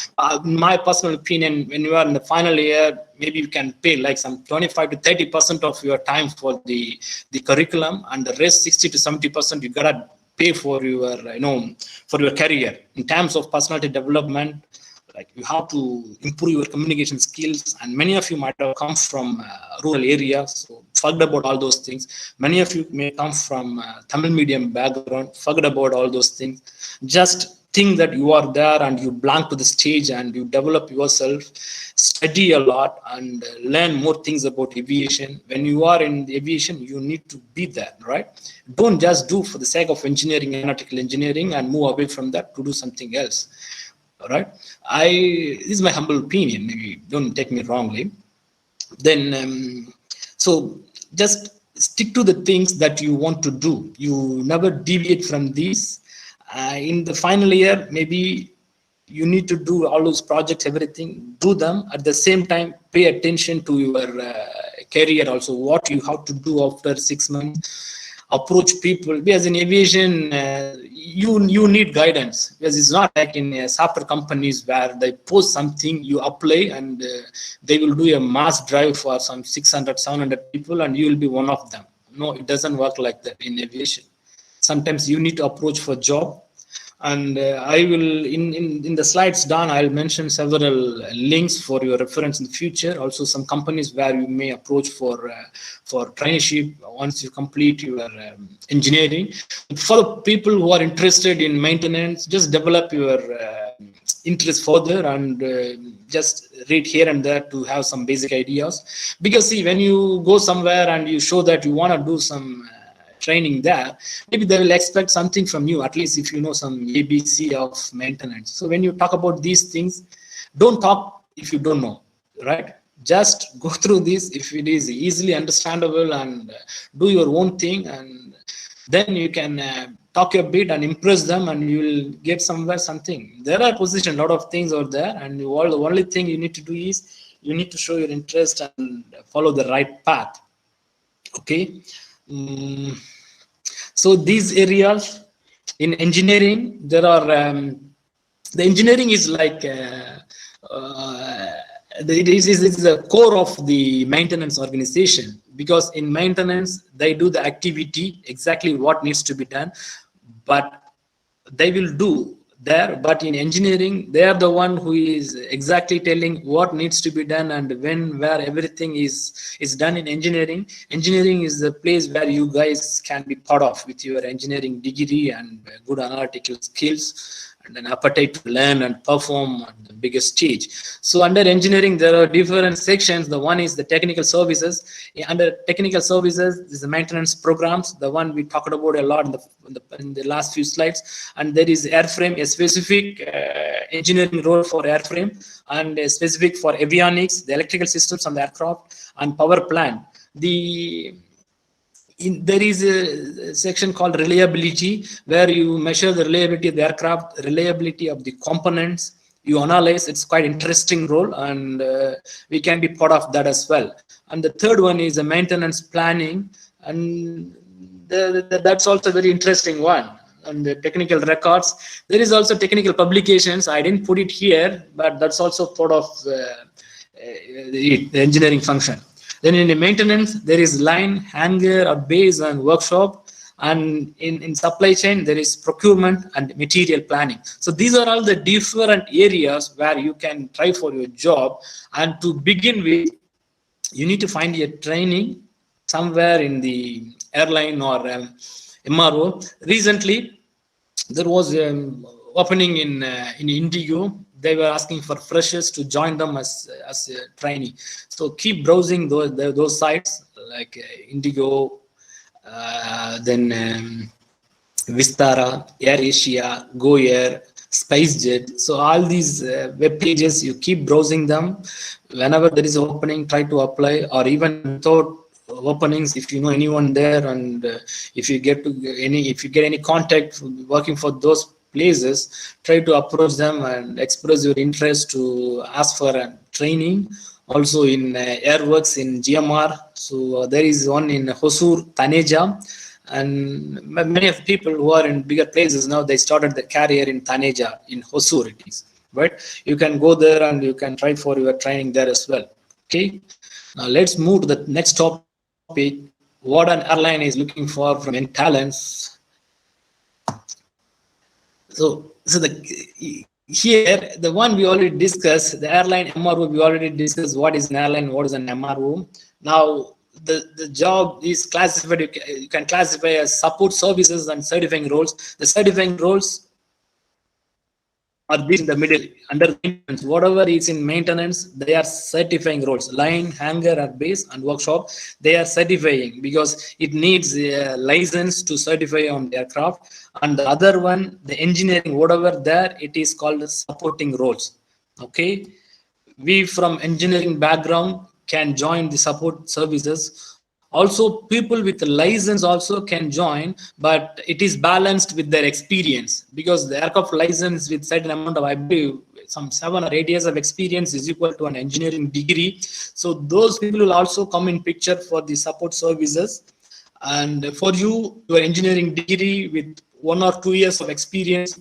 In my personal opinion, when you are in the final year, maybe you can pay like some 25 to 30% of your time for the curriculum, and the rest 60 to 70% you gotta pay for your for your career in terms of personality development. Like, you have to improve your communication skills, and many of you might have come from rural areas, so forget about all those things. Many of you may come from Tamil medium background, forget about all those things. Just think that you are there and you belong to the stage and you develop yourself, study a lot and learn more things about aviation. When you are in the aviation, you need to be there, right? Don't just do for the sake of engineering, aeronautical engineering, and move away from that to do something else. All right. This is my humble opinion. Maybe don't take me wrongly. Then, so just stick to the things that you want to do. You never deviate from these. In the final year, maybe you need to do all those projects, everything, do them. At the same time, pay attention to your career also, what you have to do after 6 months. Approach people, because in aviation, you need guidance, because it's not like in software companies where they post something, you apply, and they will do a mass drive for some 600, 700 people, and you will be one of them. No, it doesn't work like that in aviation. Sometimes you need to approach for job. And I will, in the slides down, I'll mention several links for your reference in the future. Also, some companies where you may approach for traineeship once you complete your engineering. For the people who are interested in maintenance, just develop your interest further and just read here and there to have some basic ideas. Because see, when you go somewhere and you show that you want to do some training there, maybe they will expect something from you, at least if you know some ABC of maintenance. So when you talk about these things, don't talk if you don't know, right? Just go through this if it is easily understandable and do your own thing, and then you can talk a bit and impress them, and you will get somewhere something. There are positions, a lot of things out there, and the only thing you need to do is you need to show your interest and follow the right path. Okay. So these areas in engineering, there are the engineering is like it is the core of the maintenance organization, because in maintenance they do the activity exactly what needs to be done, but they will do there. But in engineering, they are the one who is exactly telling what needs to be done and when, where everything is done in engineering. Engineering is the place where you guys can be part of with your engineering degree and good analytical skills and an appetite to learn and perform at the biggest stage. So under engineering, there are different sections. The one is the technical services. Under technical services, is the maintenance programs, the one we talked about a lot in the last few slides. And there is airframe, a specific engineering role for airframe, and a specific for avionics, the electrical systems on the aircraft, and power plant. There is a section called reliability, where you measure the reliability of the aircraft, reliability of the components, you analyze. It's quite interesting role, and we can be part of that as well. And the third one is a maintenance planning, and that's also a very interesting one. And the technical records, there is also technical publications. I didn't put it here, but that's also part of the engineering function. Then in the maintenance, there is line, hangar, or base, and workshop. And in supply chain, there is procurement and material planning. So these are all the different areas where you can try for your job. And to begin with, you need to find a training somewhere in the airline or MRO. Recently, there was an opening in Indigo. They were asking for freshers to join them as a trainee. So keep browsing those sites like Indigo, then Vistara, Air Asia, Go Air, SpiceJet. So all these web pages, you keep browsing them. Whenever there is an opening, try to apply, or even without openings, if you know anyone there, and if you get any contact working for those places, try to approach them and express your interest to ask for a training. Also in Airworks in GMR, so there is one in Hosur, Taneja, and many of the people who are in bigger places now, they started the career in Taneja, in Hosur it is, right? You can go there and you can try for your training there as well. Okay, now let's move to the next topic. What an airline is looking for from any talents. So here, the one we already discussed, the airline MRO, we already discussed what is an airline, what is an MRO. Now, the job is classified, you can classify as support services and certifying roles. The certifying roles are these in the middle under maintenance. Whatever is in maintenance, they are certifying roles. Line, hangar, or base, and workshop, they are certifying because it needs a license to certify on the aircraft. And the other one, the engineering, whatever there, it is called supporting roles. Okay, we from engineering background can join the support services. Also, people with a license also can join, but it is balanced with their experience, because the aircraft license with certain amount of, I believe, some 7 or 8 years of experience is equal to an engineering degree. So those people will also come in picture for the support services. And for you, your engineering degree with 1 or 2 years of experience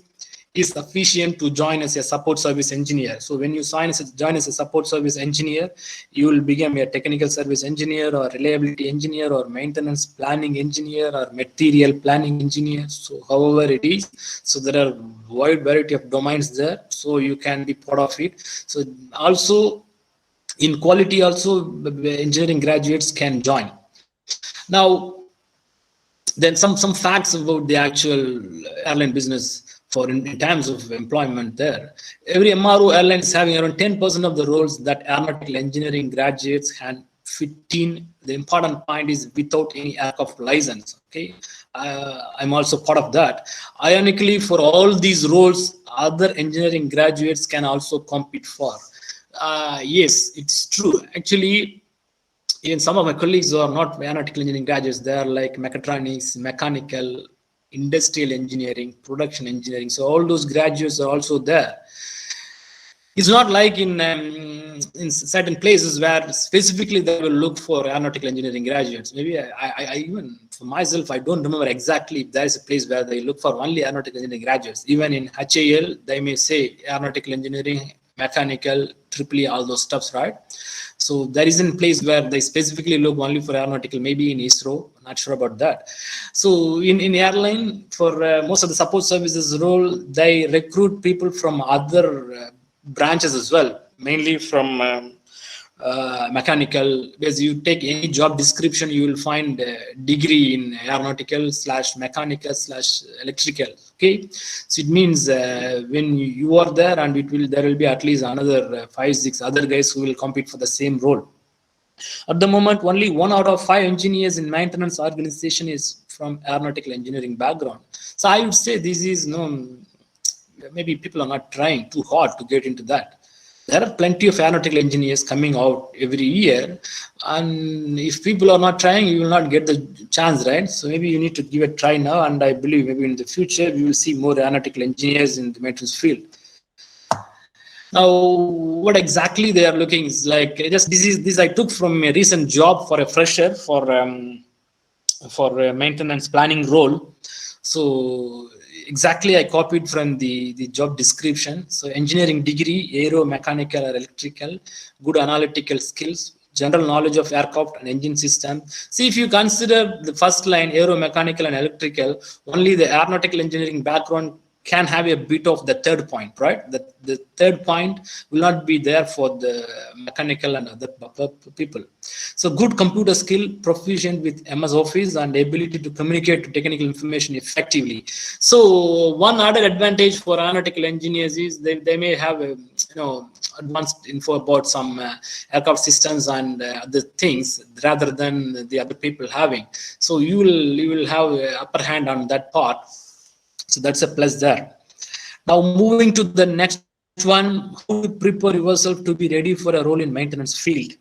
is sufficient to join as a support service engineer. So when you join as a support service engineer, you will become a technical service engineer or reliability engineer or maintenance planning engineer or material planning engineer. So however it is, so there are wide variety of domains there, so you can be part of it. So also in quality also, engineering graduates can join. Now then some facts about the actual airline business. For in terms of employment there, every MRO airline is having around 10% of the roles that aeronautical engineering graduates can fit in. The important point is without any aircraft license. Okay, I'm also part of that. Ironically, for all these roles, other engineering graduates can also compete for. Yes, it's true. Actually, even some of my colleagues who are not aeronautical engineering graduates, they are like mechatronics, mechanical, industrial engineering, production engineering. So all those graduates are also there. It's not like in certain places where specifically they will look for aeronautical engineering graduates. Maybe I even for myself, I don't remember exactly if there is a place where they look for only aeronautical engineering graduates. Even in HAL, they may say aeronautical engineering, mechanical, triple all those stuffs, right? So there isn't a place where they specifically look only for aeronautical, maybe in ISRO, not sure about that. So in airline, for most of the support services role, they recruit people from other branches as well, mainly from mechanical. Because you take any job description, you will find a degree in aeronautical / mechanical / electrical. Okay, so it means when you are there, and there will be at least another 5-6 other guys who will compete for the same role. At the moment, only 1 out of 5 engineers in maintenance organization is from aeronautical engineering background. So I would say this is maybe people are not trying too hard to get into that. There are plenty of aeronautical engineers coming out every year, and if people are not trying, you will not get the chance, right? So maybe you need to give a try now, and I believe maybe in the future we will see more aeronautical engineers in the maintenance field. Now, what exactly they are looking is like, just this I took from a recent job for a fresher for a maintenance planning role. So exactly I copied from the job description. So engineering degree, aero, mechanical or electrical, good analytical skills, general knowledge of aircraft and engine system. See, if you consider the first line, aero, mechanical and electrical, only the aeronautical engineering background can have a bit of the third point, right? The third point will not be there for the mechanical and other people. So good computer skill, proficient with MS Office, and ability to communicate to technical information effectively. So one added advantage for aeronautical engineers is they may have advanced info about some aircraft systems and other things rather than the other people having. So you will have an upper hand on that part. So that's a plus there. Now moving to the next one, how to prepare yourself to be ready for a role in maintenance field.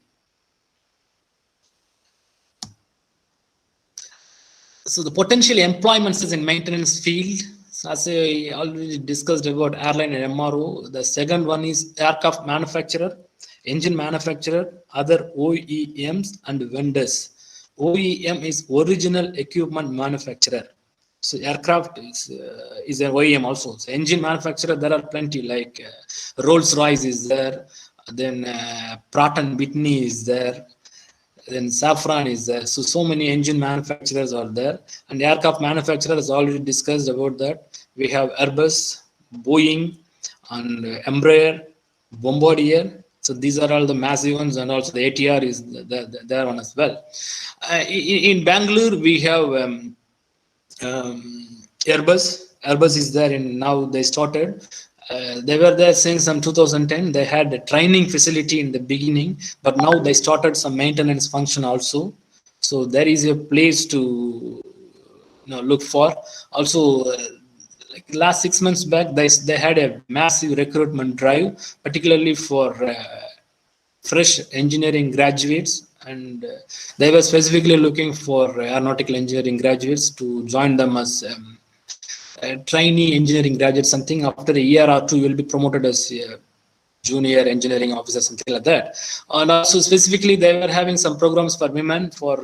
So the potential employments in maintenance field, as I already discussed about airline and MRO, the second one is aircraft manufacturer, engine manufacturer, other OEMs and vendors. OEM is original equipment manufacturer. So aircraft is an OEM also. So engine manufacturer, there are plenty, like Rolls-Royce is there, then Pratt & Whitney is there, then Safran is there. So many engine manufacturers are there. And the aircraft manufacturer has already discussed about that. We have Airbus, Boeing, and Embraer, Bombardier, So these are all the massive ones, and also the ATR is there one as well. In Bangalore, we have Airbus. Airbus is there, and now they started. They were there since 2010. They had a training facility in the beginning, but now they started some maintenance function also. So there is a place to look for. Also, like last 6 months back, they had a massive recruitment drive, particularly for fresh engineering graduates, and they were specifically looking for aeronautical engineering graduates to join them as trainee engineering graduate. Something after a year or two, you will be promoted as a junior engineering officer, something like that. And also specifically, they were having some programs for women, for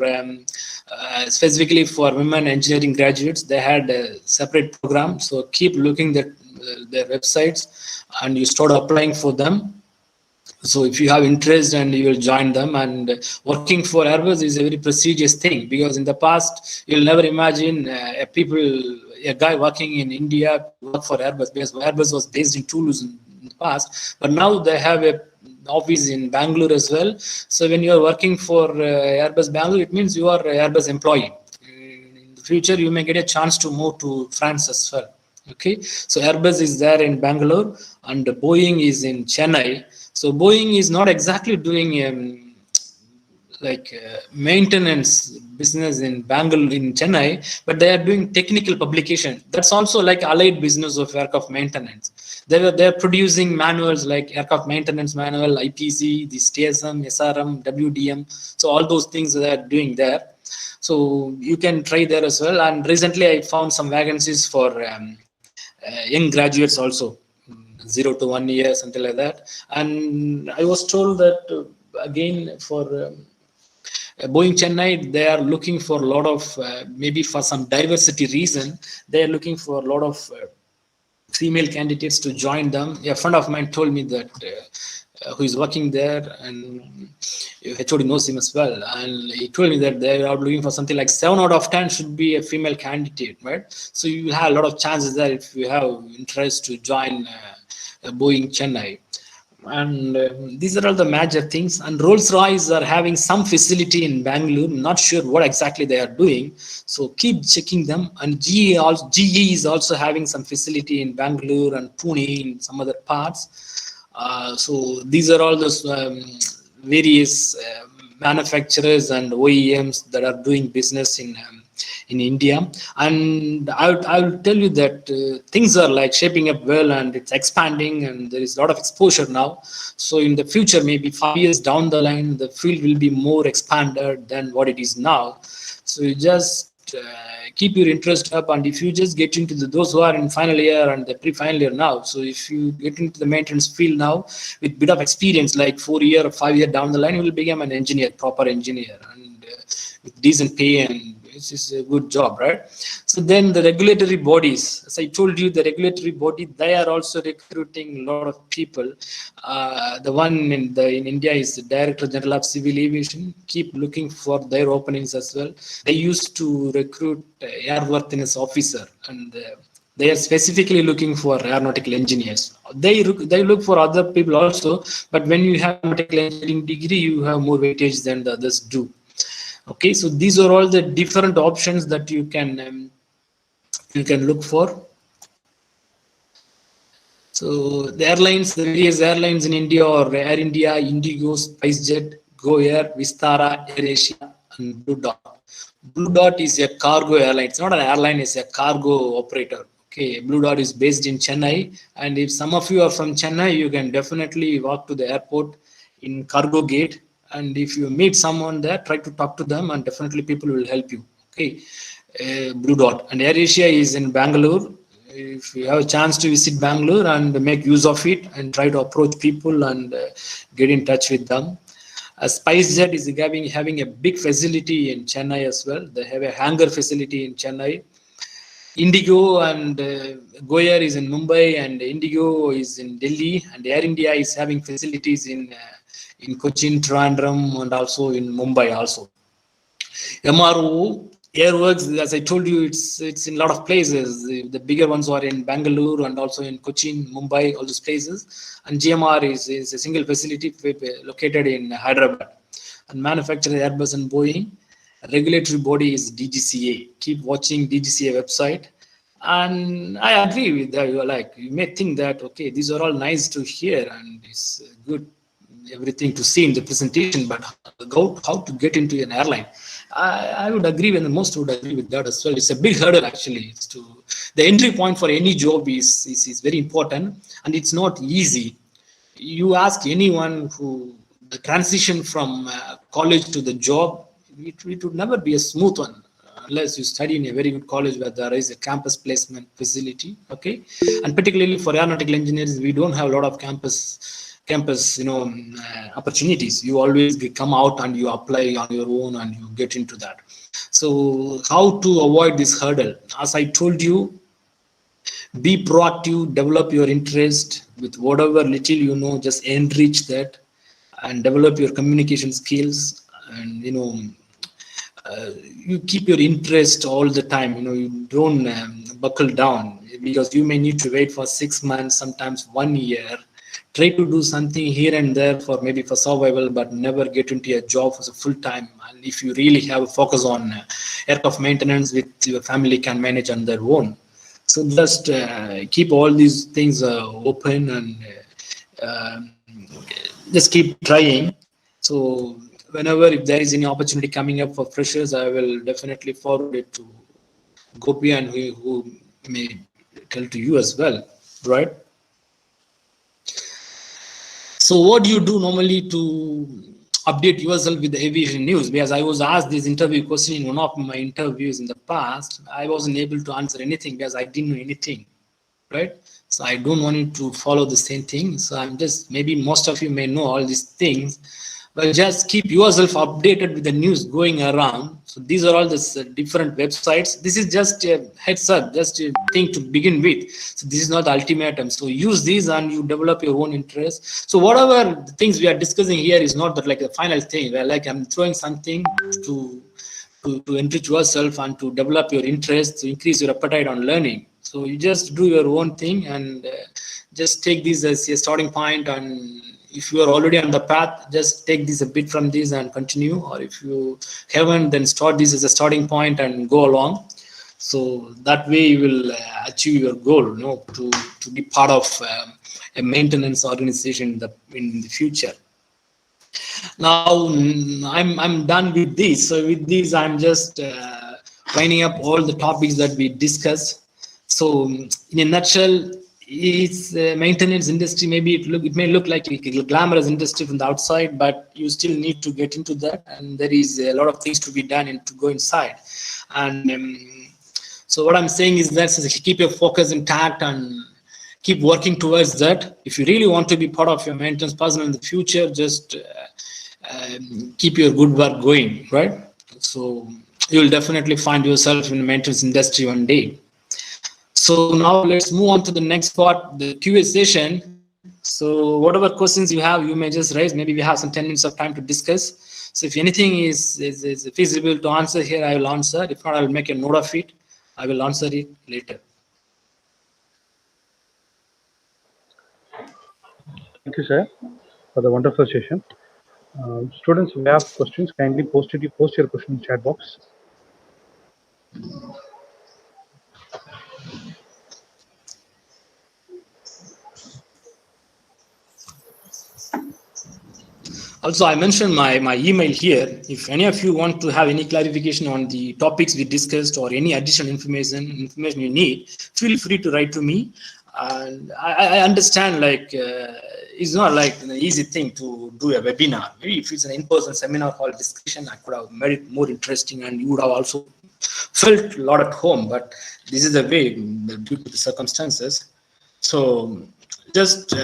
specifically for women engineering graduates. They had a separate program. So keep looking at their websites, and you start applying for them. So if you have interest, and you will join them. And working for Airbus is a very prestigious thing, because in the past you'll never imagine a guy working in India work for Airbus, because Airbus was based in Toulouse in the past, but now they have a office in Bangalore as well. So when you are working for Airbus Bangalore, it means you are an Airbus employee. In the future, you may get a chance to move to France as well. Okay, so Airbus is there in Bangalore, and Boeing is in Chennai. So Boeing is not exactly doing maintenance business in Bangalore, in Chennai, but they are doing technical publication. That's also like allied business of aircraft maintenance. They're producing manuals like aircraft maintenance manual, IPC, the TSM, SRM, WDM. So all those things they are doing there. So you can try there as well. And recently I found some vacancies for young graduates also, 0 to 1 year, something like that. And I was told that again for Boeing Chennai, they are looking for a lot of, maybe for some diversity reason, they are looking for a lot of female candidates to join them. A friend of mine told me that who is working there, and HOD knows him as well, and he told me that they are looking for something like 7 out of 10 should be a female candidate, right? So you have a lot of chances there if you have interest to join Boeing Chennai. And these are all the major things. And Rolls-Royce are having some facility in Bangalore. Not sure what exactly they are doing, so keep checking them. And GE is also having some facility in Bangalore and Pune in some other parts. So these are all those various manufacturers and OEMs that are doing business in India. And I will tell you that things are like shaping up well, and it's expanding, and there is a lot of exposure now. So in the future, maybe 5 years down the line, the field will be more expanded than what it is now. So you just keep your interest up, and if you just get into those who are in final year and the pre-final year now, so if you get into the maintenance field now with bit of experience, like 4 year or 5 year down the line, you will become an engineer, proper engineer, and with decent pay, and it's just a good job, right? So then the regulatory bodies, as I told you, the regulatory body, they are also recruiting a lot of people. The one in India is the Director General of Civil Aviation. Keep looking for their openings as well. They used to recruit airworthiness officer, and they are specifically looking for aeronautical engineers. They look for other people also, but when you have aeronautical engineering degree, you have more weightage than the others do. Okay, so these are all the different options that you can look for. So the airlines, the various airlines in India are Air India, Indigo, SpiceJet, Go Air, Vistara, AirAsia, and Blue Dot. Blue Dot is a cargo airline. It's not an airline; it's a cargo operator. Okay, Blue Dot is based in Chennai, and if some of you are from Chennai, you can definitely walk to the airport in Cargo Gate. And if you meet someone there, try to talk to them, and definitely people will help you. Okay, Blue Dot. And AirAsia is in Bangalore. If you have a chance to visit Bangalore and make use of it, and try to approach people and get in touch with them. SpiceJet is having a big facility in Chennai as well. They have a hangar facility in Chennai. Indigo and Go Air is in Mumbai, and Indigo is in Delhi, and Air India is having facilities in Cochin, Trivandrum, and also in Mumbai also. MRO Airworks, as I told you, it's in a lot of places. The bigger ones are in Bangalore and also in Cochin, Mumbai, all those places. And GMR is a single facility located in Hyderabad. And manufacturer Airbus and Boeing. Regulatory body is DGCA. Keep watching DGCA website. And I agree with that. You may think that, okay, these are all nice to hear and it's good, everything to see in the presentation, but how to get into an airline? I would agree, and most would agree with that as well. It's a big hurdle actually. It's the entry point for any job is very important, and it's not easy. You ask anyone who the transition from college to the job, it would never be a smooth one unless you study in a very good college where there is a campus placement facility. Okay, and particularly for aeronautical engineers, we don't have a lot of campus opportunities. You always come out and you apply on your own and you get into that. So how to avoid this hurdle? As I told you, be proactive, develop your interest with whatever little you know, just enrich that and develop your communication skills. And you keep your interest all the time. You don't buckle down, because you may need to wait for 6 months, sometimes 1 year. Try to do something here and there for maybe for survival, but never get into a job for full time. And if you really have a focus on aircraft maintenance, with your family can manage on their own. So just keep all these things open and just keep trying. So whenever if there is any opportunity coming up for freshers, I will definitely forward it to Gopi and who may tell to you as well, right? So what do you do normally to update yourself with the aviation news? Because I was asked this interview question in one of my interviews in the past. I wasn't able to answer anything because I didn't know anything, right? So I don't want you to follow the same thing. So I'm just, maybe most of you may know all these things, but just keep yourself updated with the news going around. So these are all the different websites. This is just a heads up, just a thing to begin with. So this is not the ultimatum. So use these and you develop your own interest. So whatever the things we are discussing here is not like the final thing. Where like I'm throwing something to enrich yourself and to develop your interest, to increase your appetite on learning. So you just do your own thing and just take this as a starting point. And if you are already on the path, just take this a bit from this and continue. Or if you haven't, then start this as a starting point and go along. So that way you will achieve your goal, to be part of a maintenance organization in the future. Now I'm done with this. So with this, I'm just winding up all the topics that we discussed. So in a nutshell, it's maintenance industry. Maybe it may look like a glamorous industry from the outside, but you still need to get into that, and there is a lot of things to be done and to go inside. And so what I'm saying is that keep your focus intact and keep working towards that. If you really want to be part of your maintenance personnel in the future, just keep your good work going, right? So you'll definitely find yourself in the maintenance industry one day. So now let's move on to the next part, the QA session. So whatever questions you have, you may just raise. Maybe we have some 10 minutes of time to discuss. So if anything is feasible to answer here, I will answer. If not, I will make a note of it. I will answer it later. Thank you, sir, for the wonderful session. Students who have questions, kindly post your question in chat box. Also, I mentioned my email here. If any of you want to have any clarification on the topics we discussed or any additional information you need, feel free to write to me. And I understand, it's not like an easy thing to do a webinar. Maybe if it's an in-person seminar hall discussion, I could have made it more interesting and you would have also felt a lot at home. But this is the way, due to the circumstances. So just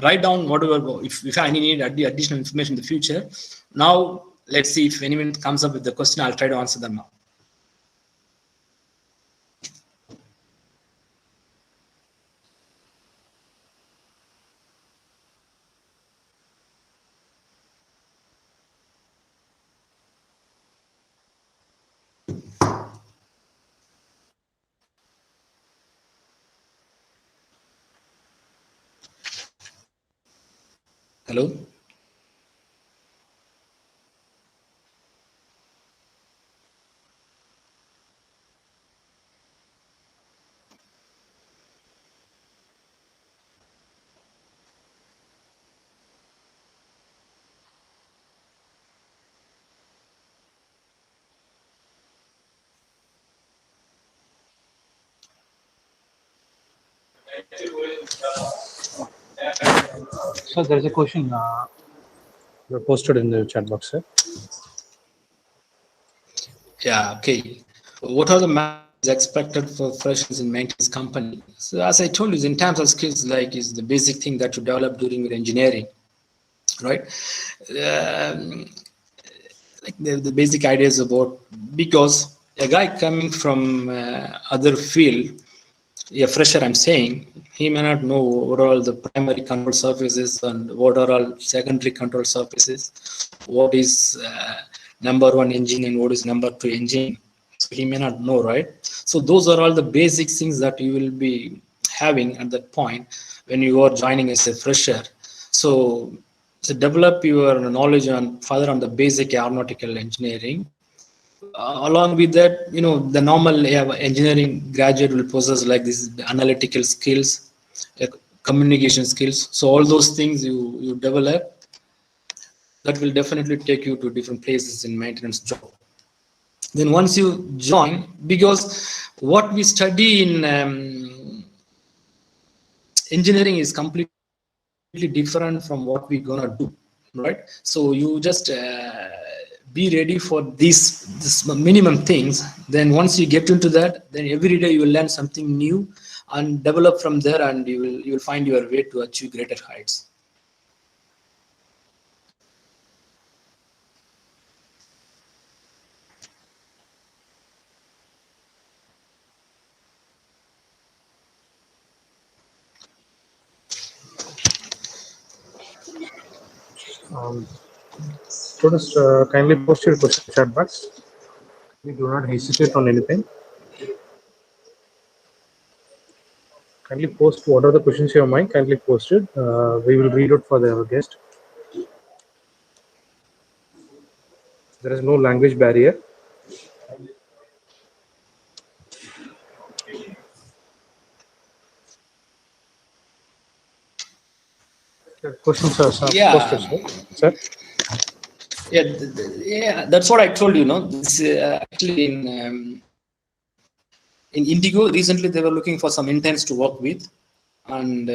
write down whatever, if I need additional information in the future. Now, let's see if anyone comes up with the question, I'll try to answer them now. Hello? So there is a question posted in the chat box, sir. Yeah, okay. What are the matters expected for freshers in maintenance company? So as I told you, in terms of skills, like is the basic thing that you develop during your engineering, right? Like the basic ideas about, because a guy coming from other field, a fresher I'm saying, he may not know what are all the primary control surfaces and what are all secondary control surfaces, what is number one engine and what is number two engine. So he may not know, right? So those are all the basic things that you will be having at that point when you are joining as a fresher. So to develop your knowledge on further on the basic aeronautical engineering. Along with that, the normal engineering graduate will possess like this analytical skills, communication skills. So all those things you develop, that will definitely take you to different places in maintenance job. Then once you join, because what we study in engineering is completely different from what we're gonna do, right? So you just be ready for this minimum things. Then once you get into that, then every day you will learn something new and develop from there, and you will find your way to achieve greater heights. Students, kindly post your question in chat box. We do not hesitate on anything. Kindly post what are the questions you have in mind. Kindly post it. We will read it for the guest. There is no language barrier. Questions are posted, sir. Yeah, that's what I told you. This actually in Indigo recently they were looking for some interns to work with, and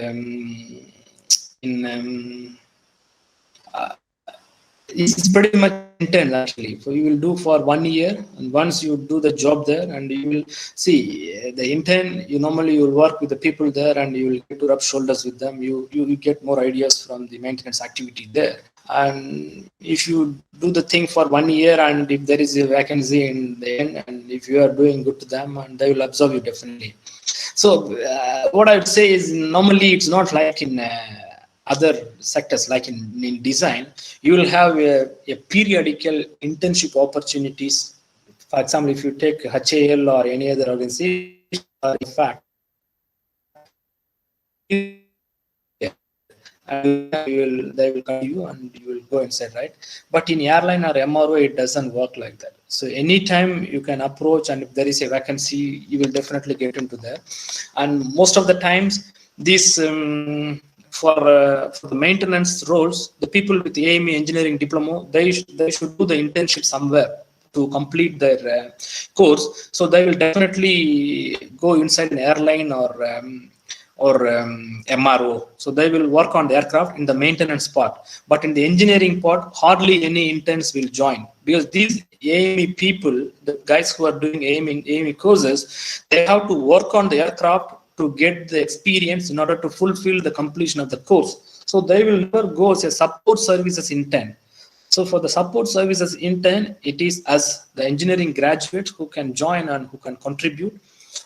it's pretty much intense actually. So you will do for 1 year, and once you do the job there, and you will see the intern. You normally will work with the people there, and you will get to rub shoulders with them. You get more ideas from the maintenance activity there. And if you do the thing for 1 year, and if there is a vacancy in the end, and if you are doing good to them, and they will absorb you definitely. So what I would say is normally it's not like in other sectors, like in design, you will have a periodical internship opportunities. For example, if you take HAL or any other organization, in fact, and they will come to you and you will go inside, right? But in airline or MRO, it doesn't work like that. So anytime you can approach, and if there is a vacancy, you will definitely get into there. And most of the times, this for the maintenance roles, the people with the AME engineering diploma, they should do the internship somewhere to complete their course. So they will definitely go inside an airline or MRO. So they will work on the aircraft in the maintenance part. But in the engineering part, hardly any interns will join, because these AME people, the guys who are doing AME courses, they have to work on the aircraft to get the experience in order to fulfill the completion of the course. So they will never go as a support services intern. So for the support services intern, it is as the engineering graduates who can join and who can contribute,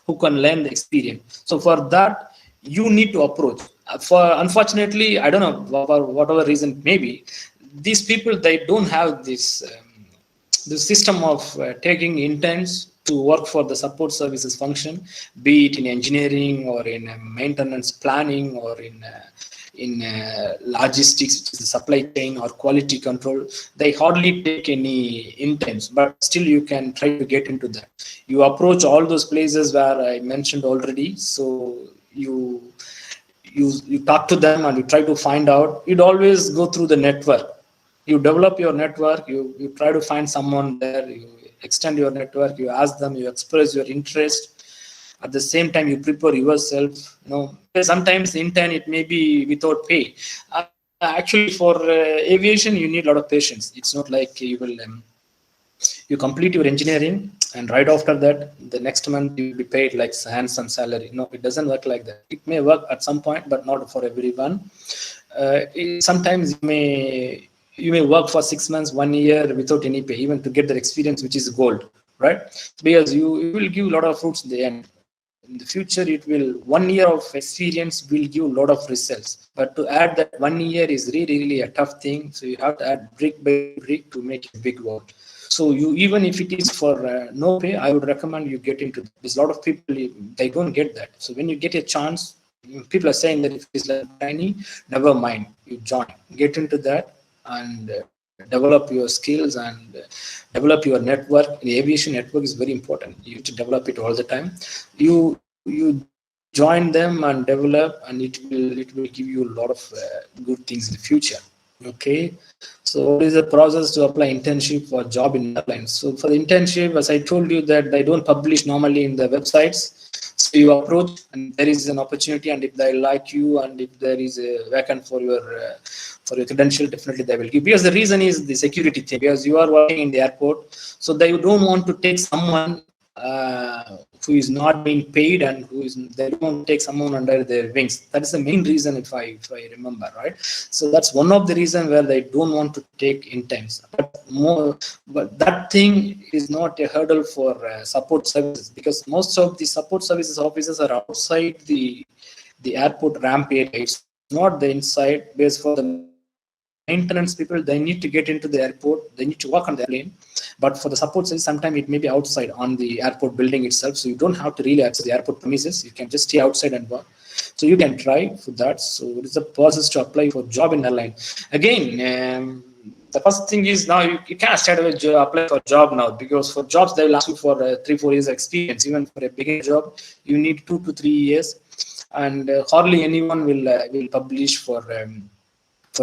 who can learn the experience. So for that, you need to approach. Unfortunately, I don't know, for whatever reason, maybe these people, they don't have this the system of taking interns to work for the support services function, be it in engineering or in maintenance planning or in logistics, which is the supply chain, or quality control. They hardly take any interns, but still you can try to get into that. You approach all those places where I mentioned already. So you talk to them and you try to find out. You'd always go through the network. You develop your network, you try to find someone there, you extend your network, you ask them, you express your interest. At the same time, you prepare yourself. Sometimes intern, it may be without pay. Actually, for aviation, you need a lot of patience. It's not like you will you complete your engineering and right after that, the next month you will be paid like handsome salary. No, it doesn't work like that. It may work at some point, but not for everyone. Sometimes you may work for 6 months, 1 year without any pay, even to get that experience, which is gold, right? Because you will give a lot of fruits in the end. In the future, 1 year of experience will give a lot of results. But to add that 1 year is really, really a tough thing. So you have to add brick by brick to make a big work. So even if it is for no pay, I would recommend you get into this. There's a lot of people, they don't get that. So when you get a chance, people are saying that if it's like tiny, never mind, you join, get into that and develop your skills and develop your network. The aviation network is very important. You need to develop it all the time. You join them and develop, and it will give you a lot of good things in the future. Okay, so what is the process to apply internship for job in airlines? So for the internship, as I told you, that they don't publish normally in the websites. So you approach, and there is an opportunity, and if they like you, and if there is a vacant for your credential, definitely they will give. Because the reason is the security thing. Because you are working in the airport, so they don't want to take someone who is not being paid, and they don't want to take someone under their wings. That is the main reason, if I remember right. So that's one of the reasons where they don't want to take interns. But that thing is not a hurdle for support services, because most of the support services offices are outside the airport ramp area. It's not the inside. Because for the maintenance people, they need to get into the airport, they need to work on the airplane. But for the support service, sometimes it may be outside on the airport building itself. So you don't have to really access the airport premises. You can just stay outside and work. So you can try for that. So it is the process to apply for job in airline. Again, the first thing is, now you can't start away apply for job now, because for jobs they will ask you for 3-4 years experience. Even for a beginner job, you need 2 to 3 years, and hardly anyone will publish for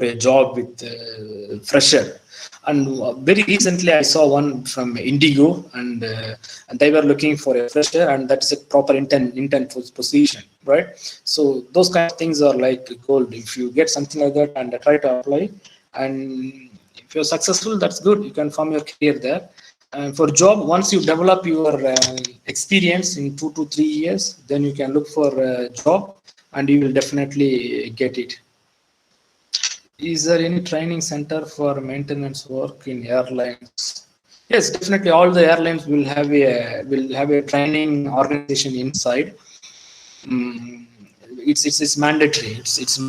a job with fresher. And very recently I saw one from Indigo, and they were looking for a fresher, and that's a proper intern position, right? So those kind of things are like gold. If you get something like that and try to apply, and if you're successful, that's good. You can form your career there. And for job, once you develop your experience in 2 to 3 years, then you can look for a job, and you will definitely get it. Is there any training center for maintenance work in airlines? Yes, definitely. All the airlines will have a training organization inside. It's mandatory. It's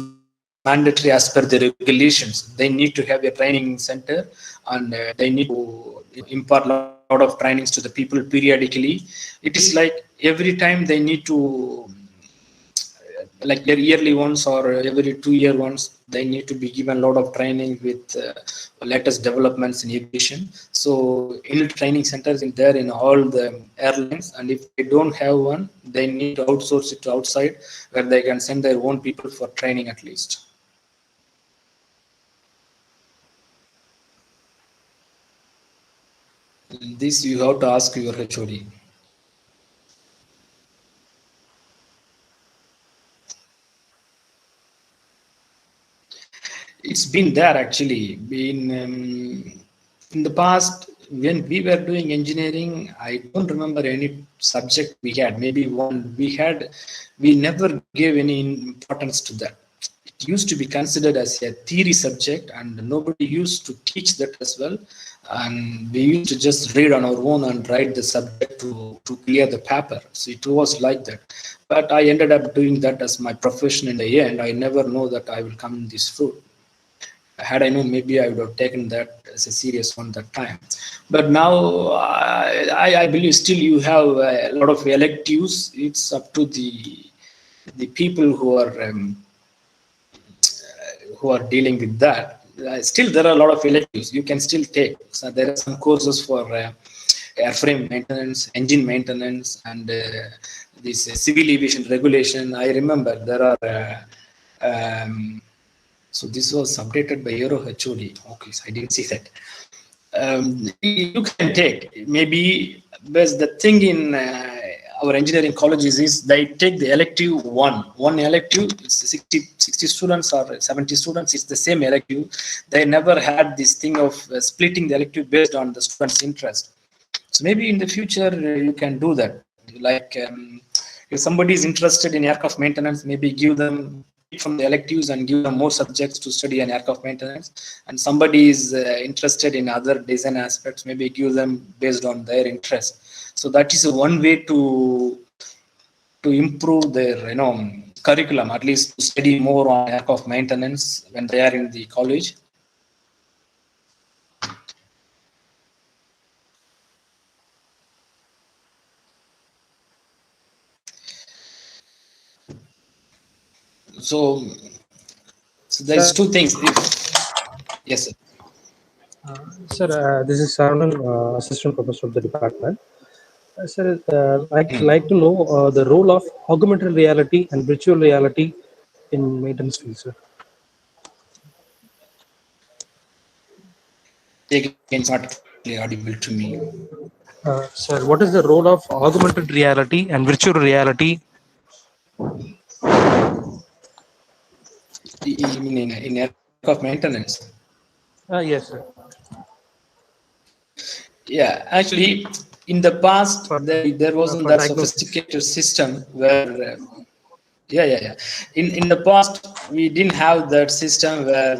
mandatory as per the regulations. They need to have a training center, and they need to impart a lot of trainings to the people periodically. It is like every time they need to, like their yearly ones or every 2 year ones, they need to be given a lot of training with latest developments in aviation. So in training centers in all the airlines, and if they don't have one, they need to outsource it to outside, where they can send their own people for training at least. This you have to ask your HOD. It's been there actually. In the past, when we were doing engineering, I don't remember any subject we had. Maybe one we had. We never gave any importance to that. It used to be considered as a theory subject, and nobody used to teach that as well. And we used to just read on our own and write the subject to clear the paper. So it was like that. But I ended up doing that as my profession in the end. I never know that I will come in this route. Had I known, maybe I would have taken that as a serious one that time. But now I believe still you have a lot of electives. It's up to the people who are dealing with that. Still, there are a lot of electives you can still take. So there are some courses for airframe maintenance, engine maintenance, and this civil aviation regulation. I remember there are. So this was updated by Aero HOD. Okay, so I didn't see that. You can take maybe, but the thing in our engineering colleges is they take the elective one elective. It's 60 students or 70 students. It's the same elective. They never had this thing of splitting the elective based on the students' interest. So maybe in the future you can do that. Like if somebody is interested in aircraft maintenance, maybe give them from the electives and give them more subjects to study an aircraft maintenance. And somebody is interested in other design aspects, maybe give them based on their interest. So that is one way to improve their curriculum, at least to study more on aircraft maintenance when they are in the college. So there's two things. Yes, sir. Sir, this is Saranan, Assistant Professor of the department. Sir, I'd like to know the role of augmented reality and virtual reality in maintenance field, sir. It's not clearly audible to me. Sir, what is the role of augmented reality and virtual reality? You mean in aircraft maintenance? Yes, sir. Yeah, actually, in the past, there wasn't that sophisticated system where, In the past, we didn't have that system where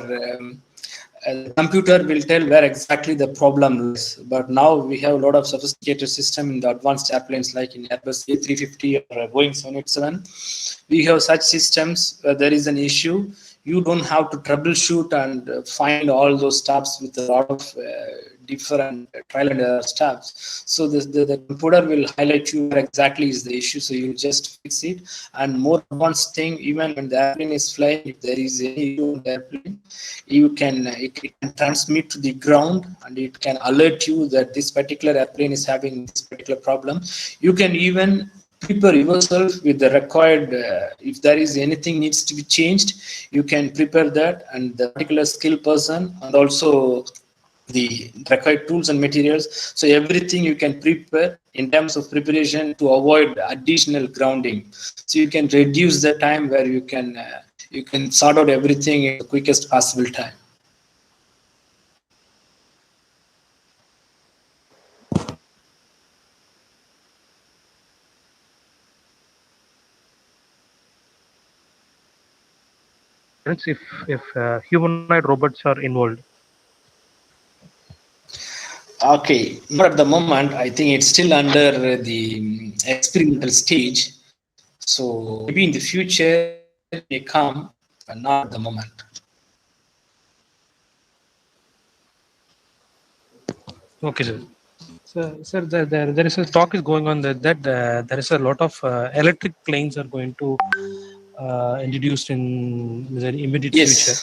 the computer will tell where exactly the problem is. But now we have a lot of sophisticated system in the advanced airplanes, like in Airbus A350 or Boeing 787. We have such systems where there is an issue. You don't have to troubleshoot and find all those steps with a lot of different trial and error steps. So the computer will highlight you where exactly is the issue. So you just fix it. And more advanced thing, even when the airplane is flying, if there is any issue on the airplane, it can transmit to the ground and it can alert you that this particular airplane is having this particular problem. You can even prepare yourself with the required, if there is anything needs to be changed, you can prepare that, and the particular skill person and also the required tools and materials. So everything you can prepare in terms of preparation to avoid additional grounding. So you can reduce the time where you can sort out everything in the quickest possible time. If humanoid robots are involved? Okay, not at the moment. I think it's still under the experimental stage. So maybe in the future it may come, but not at the moment. Okay, sir. Sir, there is a talk is going on that there is a lot of electric planes are going to introduced in the immediate future.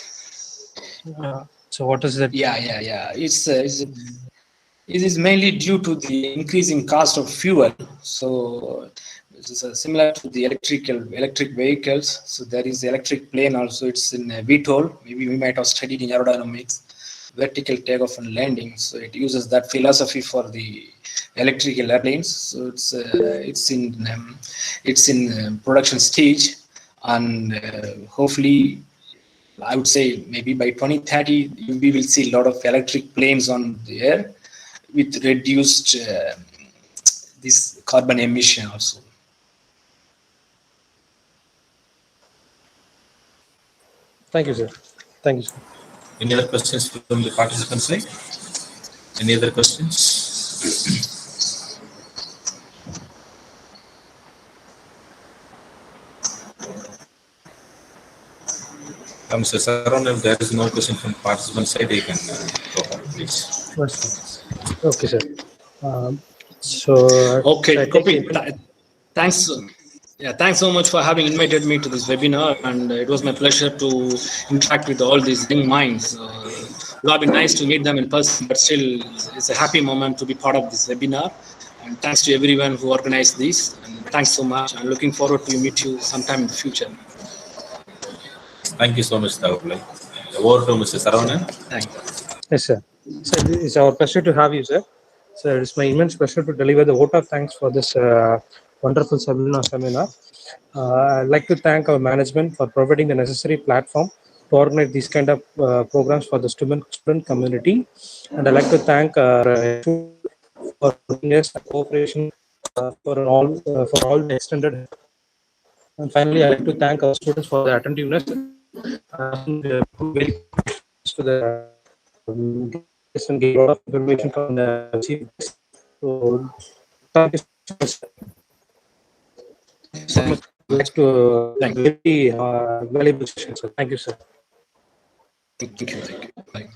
So what is that? Yeah. It is mainly due to the increasing cost of fuel. So it's similar to the electric vehicles. So there is the electric plane also. It's in VTOL. Maybe we might have studied in aerodynamics, vertical takeoff and landing. So it uses that philosophy for the electrical airplanes. So it's in production stage, and hopefully, I would say maybe by 2030 we will see a lot of electric planes on the air with reduced this carbon emission also. Thank you, sir. Thank you, sir. Any other questions from the participant side? Any other questions? Mr. Saran, if there is no question from participant side, you can go ahead, please. Okay, sir. So, Okay, I Gopi, think thanks. Yeah, thanks so much for having invited me to this webinar, and it was my pleasure to interact with all these young minds. It would have been nice to meet them in person, but still, it's a happy moment to be part of this webinar. And thanks to everyone who organized this, and thanks so much. I'm looking forward to meet you sometime in the future. Thank you so much, Thagapillai. Over to Mr. Saravanan. Thank you. yes, sir. So it's our pleasure to have you, sir. So it's my immense pleasure to deliver the vote of thanks for this wonderful seminar. I'd like to thank our management for providing the necessary platform to organize these kind of programs for the student community. And I'd like to thank our for cooperation for all the extended help. And finally, I'd like to thank our students for their attentiveness to the and gave a lot of information from the chief. So thank you so much. Thanks to very valuable session. So thank you, sir. Thank you. Bye.